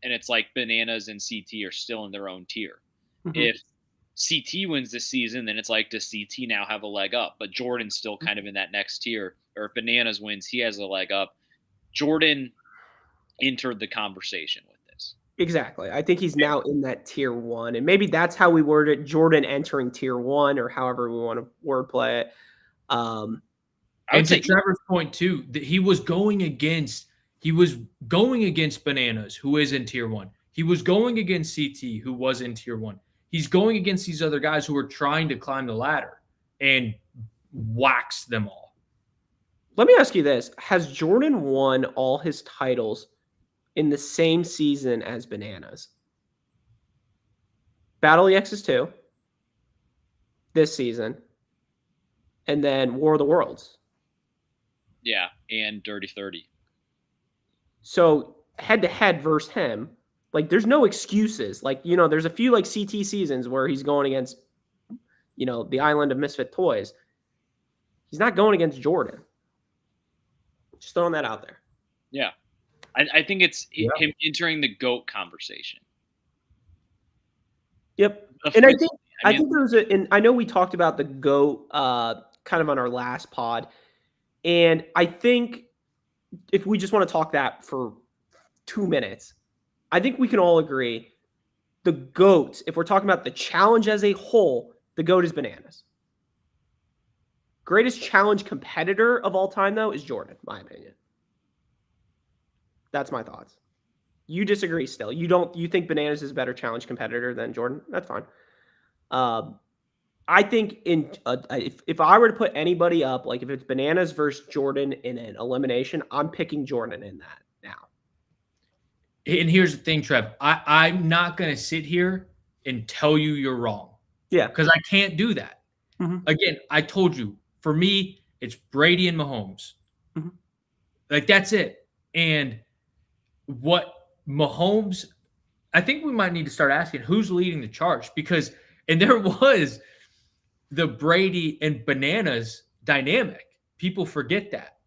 And it's like Bananas and CT are still in their own tier. Mhm. If CT wins this season, then it's like, does CT now have a leg up? But Jordan's still kind of in that next tier. Or if Bananas wins, he has a leg up. Jordan entered the conversation with this. Exactly. I think he's now in that tier 1, and maybe that's how we word it. Jordan entering tier 1, or however we want to wordplay it. I would And to say Trevor's point too, that he was going against Bananas, who is in tier 1. He was going against CT, who was in tier 1. He's going against these other guys who are trying to climb the ladder and wax them all. Let me ask you this. Has Jordan won all his titles in the same season as Bananas? Battle EXs 2 this season, and then War of the Worlds. yeah, and Dirty 30. So head-to-head versus him, like, there's no excuses. Like, there's a few like CT seasons where he's going against, the island of misfit toys. He's not going against Jordan. Just throwing that out there. Yeah. I think it's him entering the GOAT conversation. Yep. And I think there's and I know we talked about the GOAT kind of on our last pod. And I think if we just want to talk that for 2 minutes, I think we can all agree the GOAT, if we're talking about the challenge as a whole, the GOAT is Bananas. Greatest challenge competitor of all time, though, is Jordan, my opinion. That's my thoughts. You disagree still. You think Bananas is a better challenge competitor than Jordan? That's fine. I think if I were to put anybody up, like if it's Bananas versus Jordan in an elimination, I'm picking Jordan in that now. And here's the thing, Trev. I'm not going to sit here and tell you you're wrong. Yeah. Because I can't do that. Mm-hmm. Again, I told you, for me, it's Brady and Mahomes. Mm-hmm. Like, that's it. And what Mahomes, I think we might need to start asking who's leading the charge, because, and there was the Brady and Bananas dynamic. People forget that.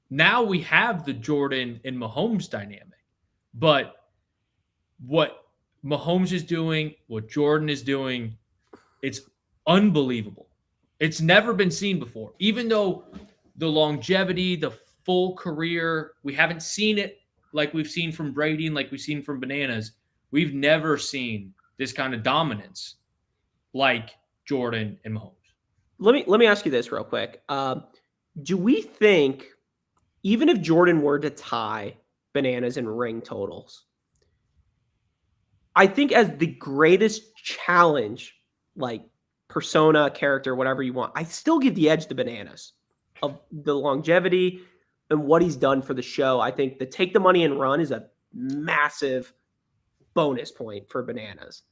Now we have the Jordan and Mahomes dynamic. But what Mahomes is doing, what Jordan is doing, it's unbelievable. It's never been seen before. Even though the longevity, the full career, we haven't seen it like we've seen from Brady and like we've seen from Bananas. We've never seen this kind of dominance like Jordan and Mahomes. Let me ask you this real quick. Do we think, even if Jordan were to tie Bananas in ring totals, I think as the greatest challenge, like persona, character, whatever you want, I still give the edge to Bananas of the longevity and what he's done for the show. I think the take the money and run is a massive bonus point for Bananas.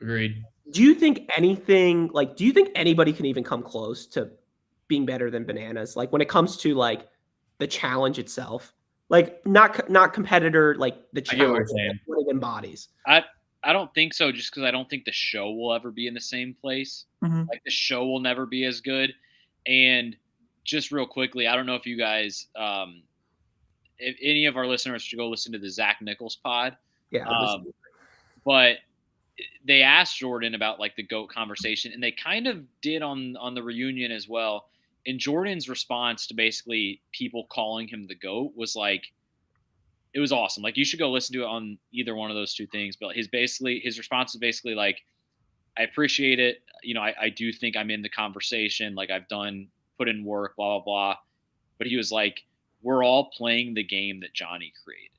Agreed. Do you think anybody can even come close to being better than Bananas? Like, when it comes to like the challenge itself, like not competitor, like the challenge, what it embodies. I don't think so, just because I don't think the show will ever be in the same place. Mm-hmm. Like, the show will never be as good. And just real quickly, I don't know if you guys, if any of our listeners should go listen to the Zach Nichols pod. Yeah. But they asked Jordan about like the GOAT conversation, and they kind of did on the reunion as well. And Jordan's response to basically people calling him the GOAT was like, it was awesome. Like, you should go listen to it on either one of those two things. But his response is basically like, I appreciate it. I do think I'm in the conversation. Like, I've put in work, blah, blah, blah. But he was like, we're all playing the game that Johnny created.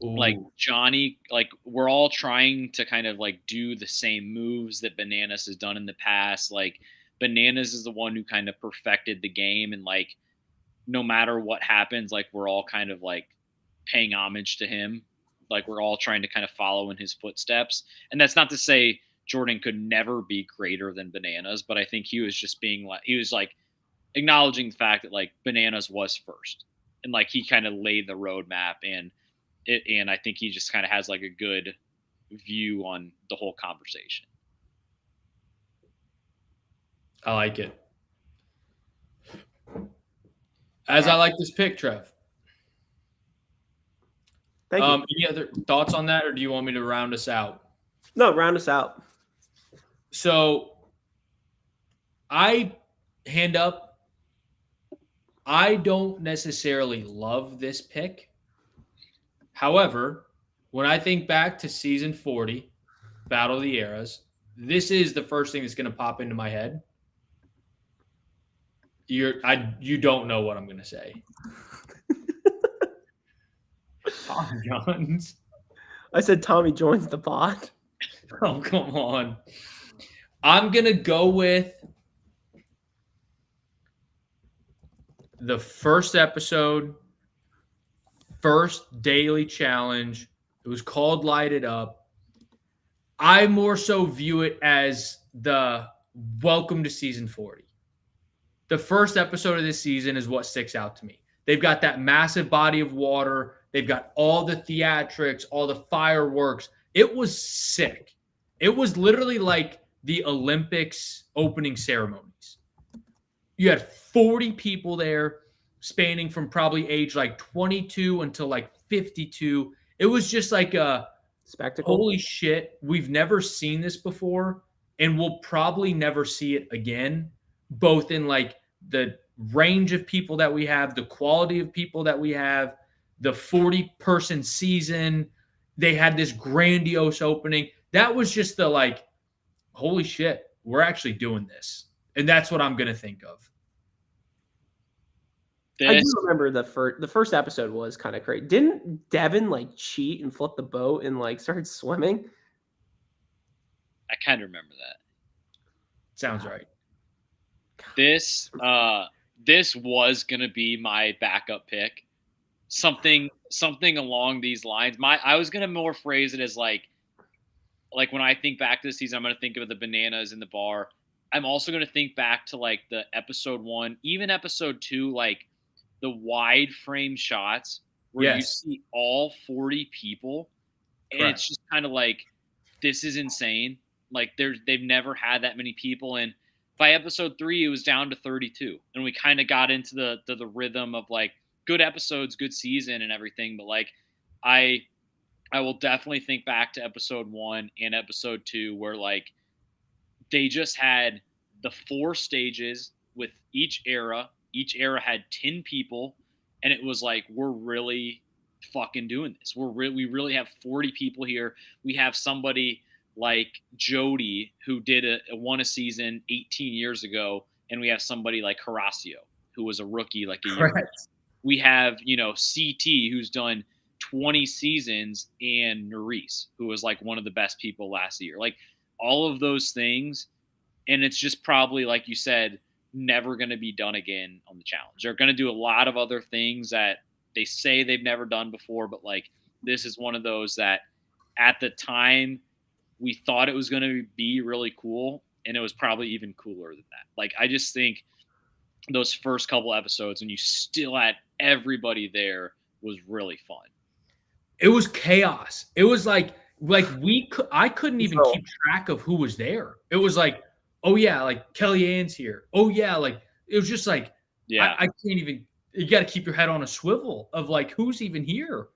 Ooh. Like, Johnny, like, we're all trying to kind of like do the same moves that Bananas has done in the past. Like, Bananas is the one who kind of perfected the game, and like no matter what happens, like we're all kind of like paying homage to him. Like we're all trying to kind of follow in his footsteps. And that's not to say Jordan could never be greater than Bananas, but I think he was just being like, he was like acknowledging the fact that like Bananas was first, and like he kind of laid the roadmap, and I think he just kind of has like a good view on the whole conversation. I like it. As I like this pick, Trev. Thank you. Any other thoughts on that, or do you want me to round us out? No, round us out. So, hand up, I don't necessarily love this pick. However, when I think back to season 40, Battle of the Eras, this is the first thing that's going to pop into my head. You don't know what I'm going to say. Tommy Johns. I said Tommy joins the pod. Oh, come on. I'm going to go with the first episode, first daily challenge. It was called Light It Up. I more so view it as the welcome to season 40. The first episode of this season is what sticks out to me. They've got that massive body of water. They've got all the theatrics, all the fireworks. It was sick. It was literally like the Olympics opening ceremonies. You had 40 people there, spanning from probably age like 22 until like 52. It was just like a spectacle. Holy shit, we've never seen this before, and we'll probably never see it again, both in like the range of people that we have, the quality of people that we have, the 40-person season. They had this grandiose opening. That was just the like, holy shit, we're actually doing this. And that's what I'm going to think of. I do remember the first episode was kind of crazy. Didn't Devin like cheat and flip the boat and like started swimming? I kind of remember that. Sounds right. This was gonna be my backup pick. Something along these lines. I was gonna more phrase it as like when I think back to this season, I'm gonna think of the bananas in the bar. I'm also gonna think back to like the episode 1, even episode 2, like the wide frame shots where you see all 40 people, and it's just kind of like, this is insane. Like they've never had that many people, and by episode 3 it was down to 32, and we kind of got into the rhythm of like good episodes, good season, and everything. But like I will definitely think back to episode 1 and episode 2 where like they just had the 4 stages with each era. Each era had 10 people, and it was like, we're really fucking doing this. We really have 40 people here. We have somebody like Jody who won a season 18 years ago, and we have somebody like Horacio who was a rookie like a year ago. We have, CT who's done 20 seasons, and Nerys who was like one of the best people last year. Like all of those things, and it's just probably, like you said, never going to be done again on the challenge. They're going to do a lot of other things that they say they've never done before, but like this is one of those that at the time we thought it was going to be really cool, and it was probably even cooler than that. Like I just think those first couple episodes when you still had everybody there was really fun. It was chaos. It was like I couldn't even keep track of who was there. It was like, oh yeah, like Kellyanne's here. Oh yeah, like it was just like, yeah, I can't even. You got to keep your head on a swivel of like who's even here.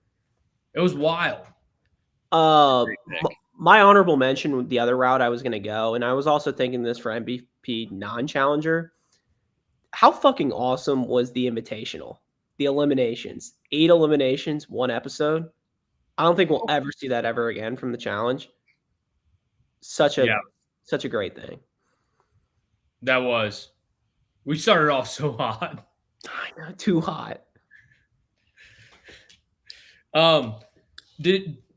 It was wild. My honorable mention with the other route I was going to go, and I was also thinking this for MVP non-challenger. How fucking awesome was the Invitational? The eliminations, 8 eliminations, 1 episode. I don't think we'll ever see that ever again from the challenge. Such a great thing. That was. We started off so hot. I know, too hot.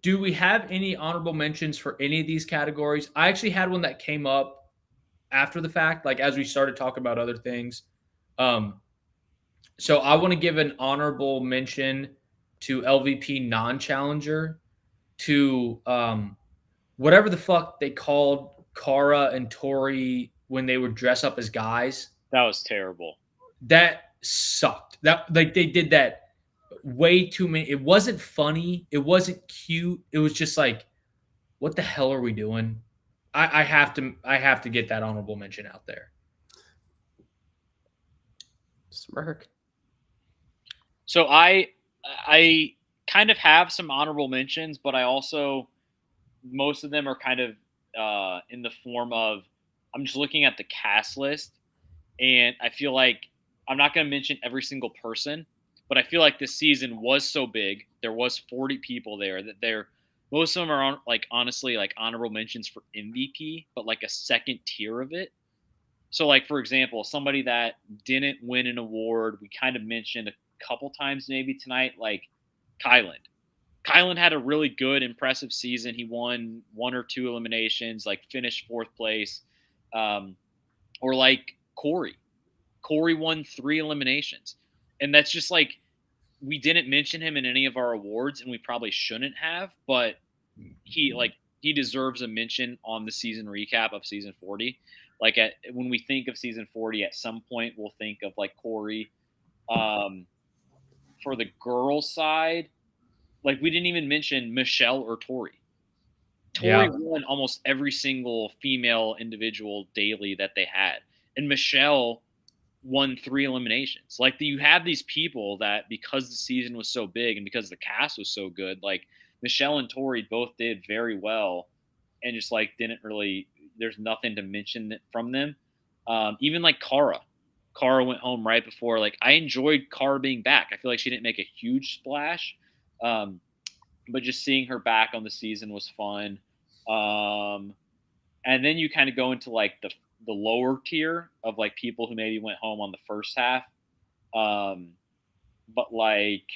Do we have any honorable mentions for any of these categories? I actually had one that came up after the fact, like as we started talking about other things. So I want to give an honorable mention to LVP non-challenger, to whatever the fuck they called Kara and Tori when they would dress up as guys. That was terrible. That sucked. That like they did that way too many. It wasn't funny. It wasn't cute. It was just like, what the hell are we doing? I have to get that honorable mention out there. Smirk. So I kind of have some honorable mentions, but I also, most of them are kind of in the form of, I'm just looking at the cast list, and I feel like I'm not going to mention every single person, but I feel like this season was so big. There was 40 people there that most of them are like honestly like honorable mentions for MVP, but like a second tier of it. So like for example, somebody that didn't win an award, we kind of mentioned a couple times maybe tonight, like Kyland. Kyland had a really good, impressive season. He won 1 or 2 eliminations, like finished 4th place. Or like Corey. Corey won 3 eliminations. And that's just like, we didn't mention him in any of our awards, and we probably shouldn't have, but he deserves a mention on the season recap of season 40. Like when we think of season 40, at some point we'll think of like Corey. For the girls' side, like we didn't even mention Michelle or Tori. Tori won almost every single female individual daily that they had, and Michelle won 3 eliminations. Like you have these people that, because the season was so big and because the cast was so good, like Michelle and Tori both did very well, and just like didn't really. There's nothing to mention from them. Even like Kara went home right before. Like I enjoyed Kara being back. I feel like she didn't make a huge splash, but just seeing her back on the season was fun. And then you kind of go into like the lower tier of like people who maybe went home on the first half. But like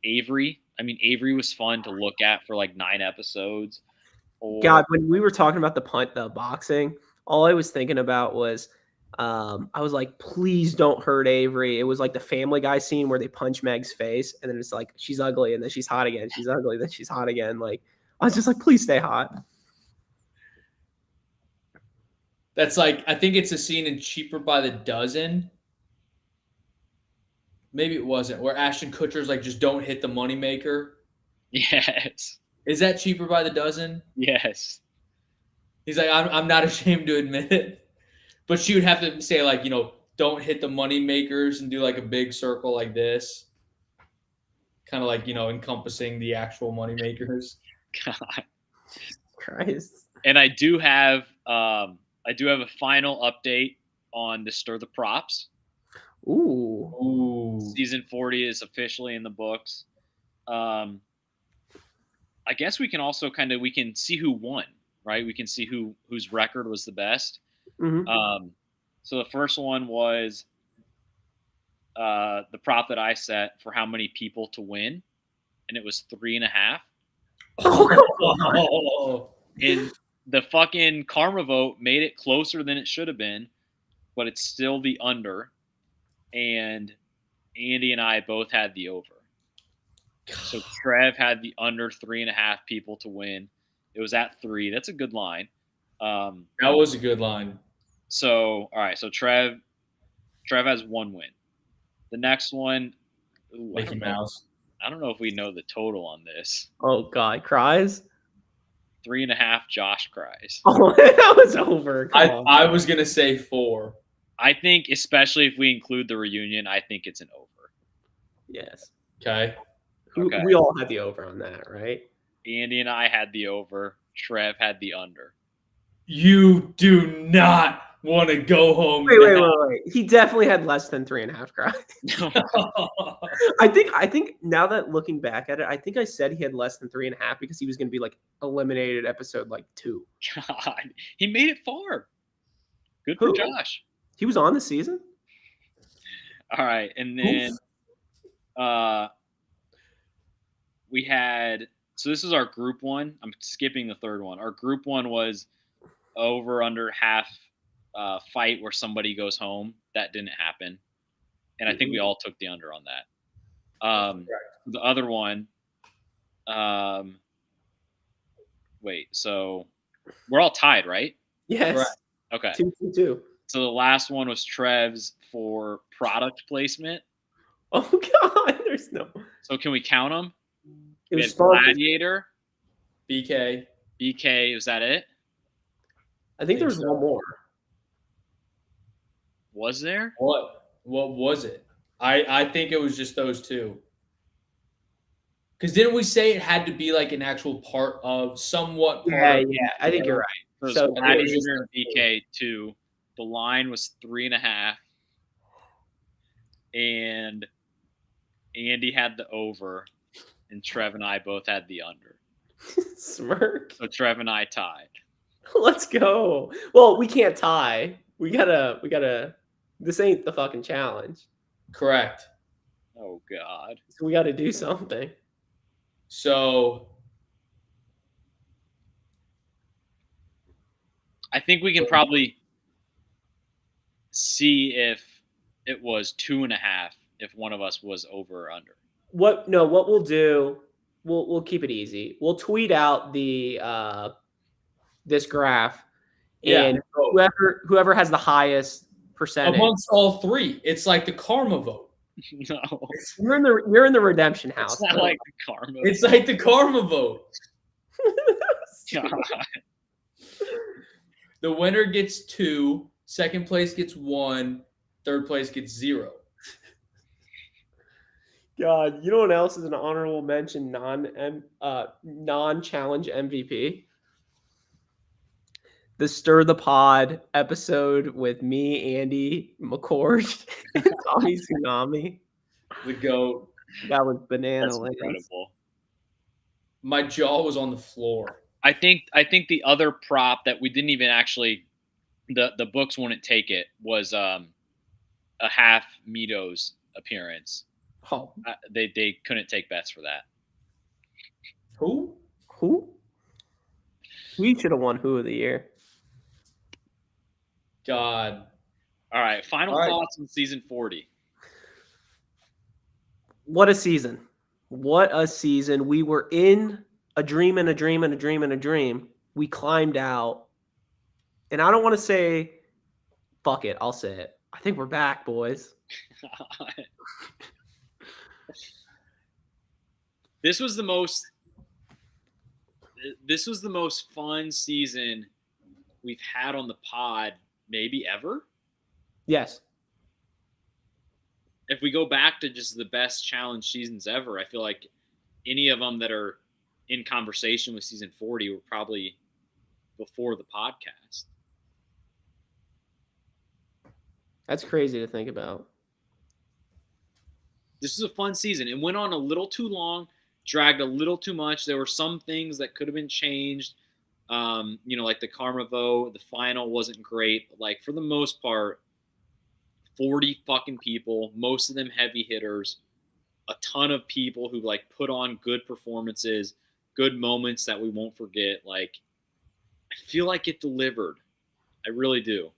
Avery. I mean, Avery was fun to look at for like 9 episodes. God, when we were talking about the boxing, all I was thinking about was I was like, please don't hurt Avery. It was like the Family Guy scene where they punch Meg's face, and then it's like she's ugly, and then she's hot again. She's ugly, then she's hot again. Like I was just like, please stay hot. That's like, I think it's a scene in Cheaper by the Dozen. Maybe it wasn't, where Ashton Kutcher's like, just don't hit the moneymaker. Yes. Is that Cheaper by the Dozen? Yes. He's like, I'm not ashamed to admit it. But she would have to say, like, don't hit the money makers and do like a big circle like this. Kind of like, encompassing the actual money makers. God. Christ. And I do have a final update on the Stir the Props. Ooh. Season 40 is officially in the books. I guess we can also we can see who won, right? We can see whose record was the best. Mm-hmm. So the first one was the prop that I set for how many people to win, and it was 3.5. Oh. And the fucking karma vote made it closer than it should have been, but it's still the under. And Andy and I both had the over. So Trev had the under 3.5 people to win. It was at 3. That's a good line. That was a good line. So, all right. So Trev has 1 win. The next one, Mickey Mouse. I don't know if we know the total on this. Oh God, cries. 3.5. Josh cries. Oh, that was over. I was gonna say 4. I think, especially if we include the reunion, I think it's an over. Yes. Okay. We all had the over on that, right? Andy and I had the over. Trev had the under. You do not want to go home. Wait. He definitely had less than 3.5 cries. I think now that looking back at it, I think I said he had less than 3.5 because he was going to be like eliminated episode like 2. God, he made it far. Good for Josh. He was on the season. All right, and then we had. So this is our group one. I'm skipping the third one. Our group one was over under half fight where somebody goes home. That didn't happen, and I think we all took the under on that. The other one, wait, so we're all tied, right? Yes. Correct. Okay. 2-2. So the last one was Trev's for product placement. Oh God, there's no. So can we count them? It We was had sponsored. Gladiator, BK. BK. Was that it? I think there was so. one more. Was there? What was it? I think it was just those two. Because didn't we say it had to be like an actual part of somewhat part of I think you're right. So, it So was Gladiator and BK 2. The line was 3.5. And Andy had the over, and Trev and I both had the under. Smirk. So Trev and I tied. Let's go. Well, we can't tie. We gotta. This ain't the fucking challenge. Correct. Oh God. So we gotta do something. So I think we can probably see if it was 2.5 if one of us was over or under. What we'll do, we'll keep it easy. We'll tweet out the this graph, and whoever has the highest percentage amongst all three, it's like the karma vote. No. You're in the redemption house. It's not like the karma. It's like the karma vote. God. The winner gets 2, second place gets 1, third place gets 0. God, you know what else is an honorable mention non-challenge MVP? The Stir the Pod episode with me, Andy McCord, and Tommy Tsunami. The GOAT. That was banana That's lands. incredible. My jaw was on the floor. I think the other prop that we didn't even actually the books wouldn't take it was a half Mito's appearance. Oh, They couldn't take bets for that. Who? We should have won Who of the Year. God. All right, final thoughts on season 40. What a season. What a season. We were in a dream and a dream and a dream and a dream. We climbed out. And I don't want to say, fuck it, I'll say it. I think we're back, boys. This was the most fun season we've had on the pod maybe ever. Yes. If we go back to just the best challenge seasons ever, I feel like any of them that are in conversation with season 40 were probably before the podcast. That's crazy to think about. This is a fun season. It went on a little too long, dragged a little too much. There were some things that could have been changed. Like the karma vote, the final wasn't great. But like for the most part, 40 fucking people, most of them heavy hitters, a ton of people who like put on good performances, good moments that we won't forget. Like, I feel like it delivered. I really do.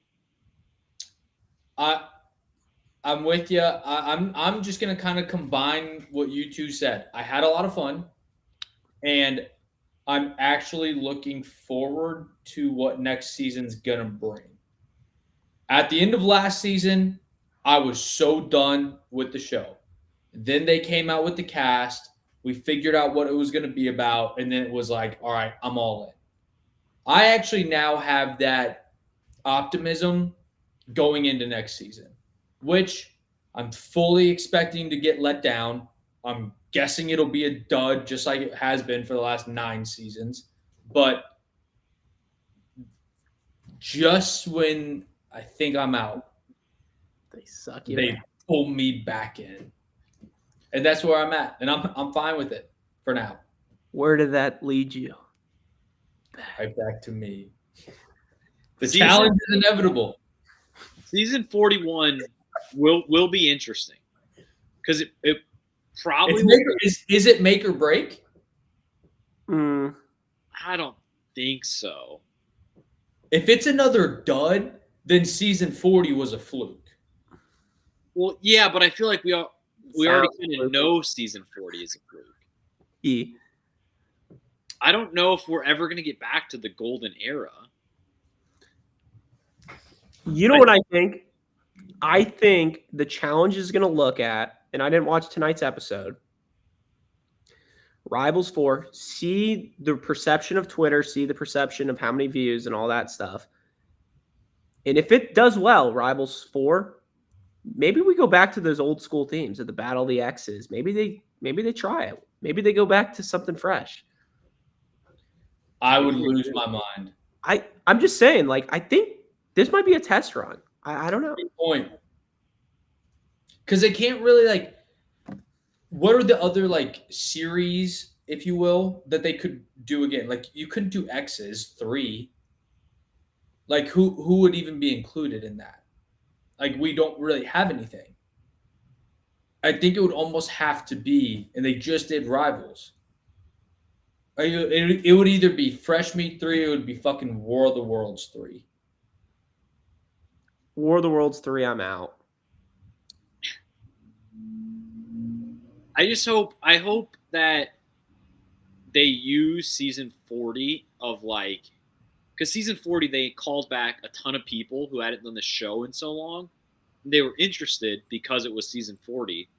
I'm with you. I'm just gonna kind of combine what you two said. I had a lot of fun, and I'm actually looking forward to what next season's gonna bring. At the end of last season, I was so done with the show. Then they came out with the cast. We figured out what it was going to be about, and then it was like, all right, I'm all in. I actually now have that optimism going into next season, which I'm fully expecting to get let down. I'm guessing it'll be a dud, just like it has been for the last 9 seasons. But just when I think I'm out, They suck. They pull me back in, and that's where I'm at, and I'm fine with it for now. Where did that lead you? Right back to me. The challenge is inevitable. Season 41 will be interesting because it probably is it make or break? I don't think so. If it's another dud, then season 40 was a fluke. Well, yeah, but I feel like we already Sounds kind of fluky. know season 40 is a fluke. E. I don't know if we're ever going to get back to the golden era. You know what I think? I think the challenge is going to look at, and I didn't watch tonight's episode, Rivals 4, see the perception of Twitter, see the perception of how many views and all that stuff. And if it does well, Rivals 4, maybe we go back to those old school themes of the Battle of the X's. Maybe they try it. Maybe they go back to something fresh. I would lose my mind. I'm just saying, like, I think this might be a test run. I don't know. Good point. Because they can't really, like, what are the other, like, series, if you will, that they could do again? Like, you couldn't do X's 3. Like, who would even be included in that? Like, we don't really have anything. I think it would almost have to be, and they just did Rivals. Like, it would either be Fresh Meat 3 or it would be fucking War of the Worlds 3. War of the Worlds 3, I'm out. I hope that they use season 40 of, like, because season 40 they called back a ton of people who hadn't done the show in so long. They were interested because it was season 40.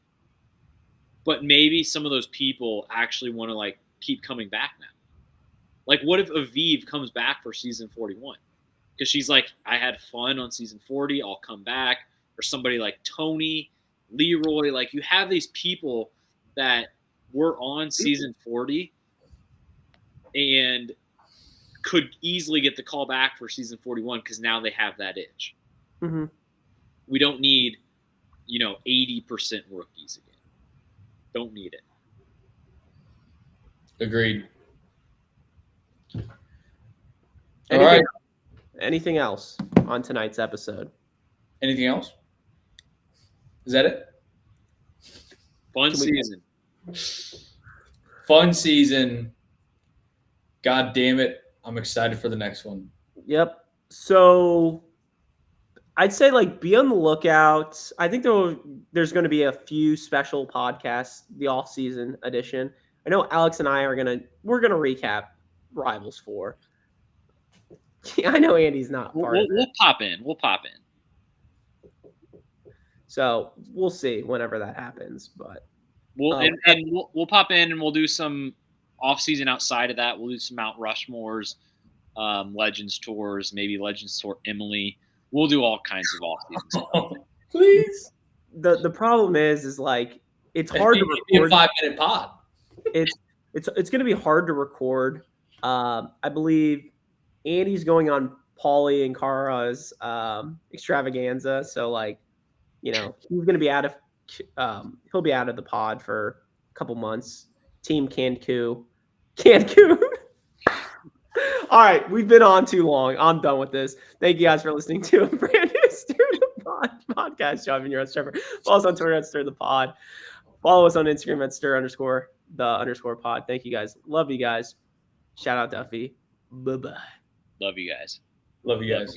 But maybe some of those people actually want to, like, keep coming back now. Like, what if Aviv comes back for season 41? Because she's like, I had fun on season 40, I'll come back. Or somebody like Tony, Leroy. Like, you have these people that were on season 40 and could easily get the call back for season 41 because now they have that itch. Mm-hmm. We don't need, 80% rookies again. Don't need it. Agreed. All right. Anything else on tonight's episode? Anything else? Is that it? Fun season. Fun season. God damn it. I'm excited for the next one. Yep. So I'd say, like, be on the lookout. I think there's going to be a few special podcasts, the off-season edition. I know Alex and I we're gonna recap Rivals 4. I know Andy's not part of it. We'll pop in. We'll pop in. So we'll see whenever that happens. But we'll pop in and we'll do some off-season outside of that. We'll do some Mount Rushmores, Legends tours, maybe Legends tour Emily. We'll do all kinds of off-season stuff. Please. The problem is like it's hard to record. A 5-minute pod. It's going to be hard to record. I believe Andy's going on Paulie and Kara's extravaganza, so, like, he's going to be out of he'll be out of the pod for a couple months. Team Cancun. All right, we've been on too long. I'm done with this. Thank you guys for listening to a brand new Stir the Pod podcast. John Vigneault, Trevor. Follow us on Twitter at Stir the Pod. Follow us on Instagram at Stir_the_pod. Thank you guys. Love you guys. Shout out Duffy. Bye-bye. Love you guys. Love you guys.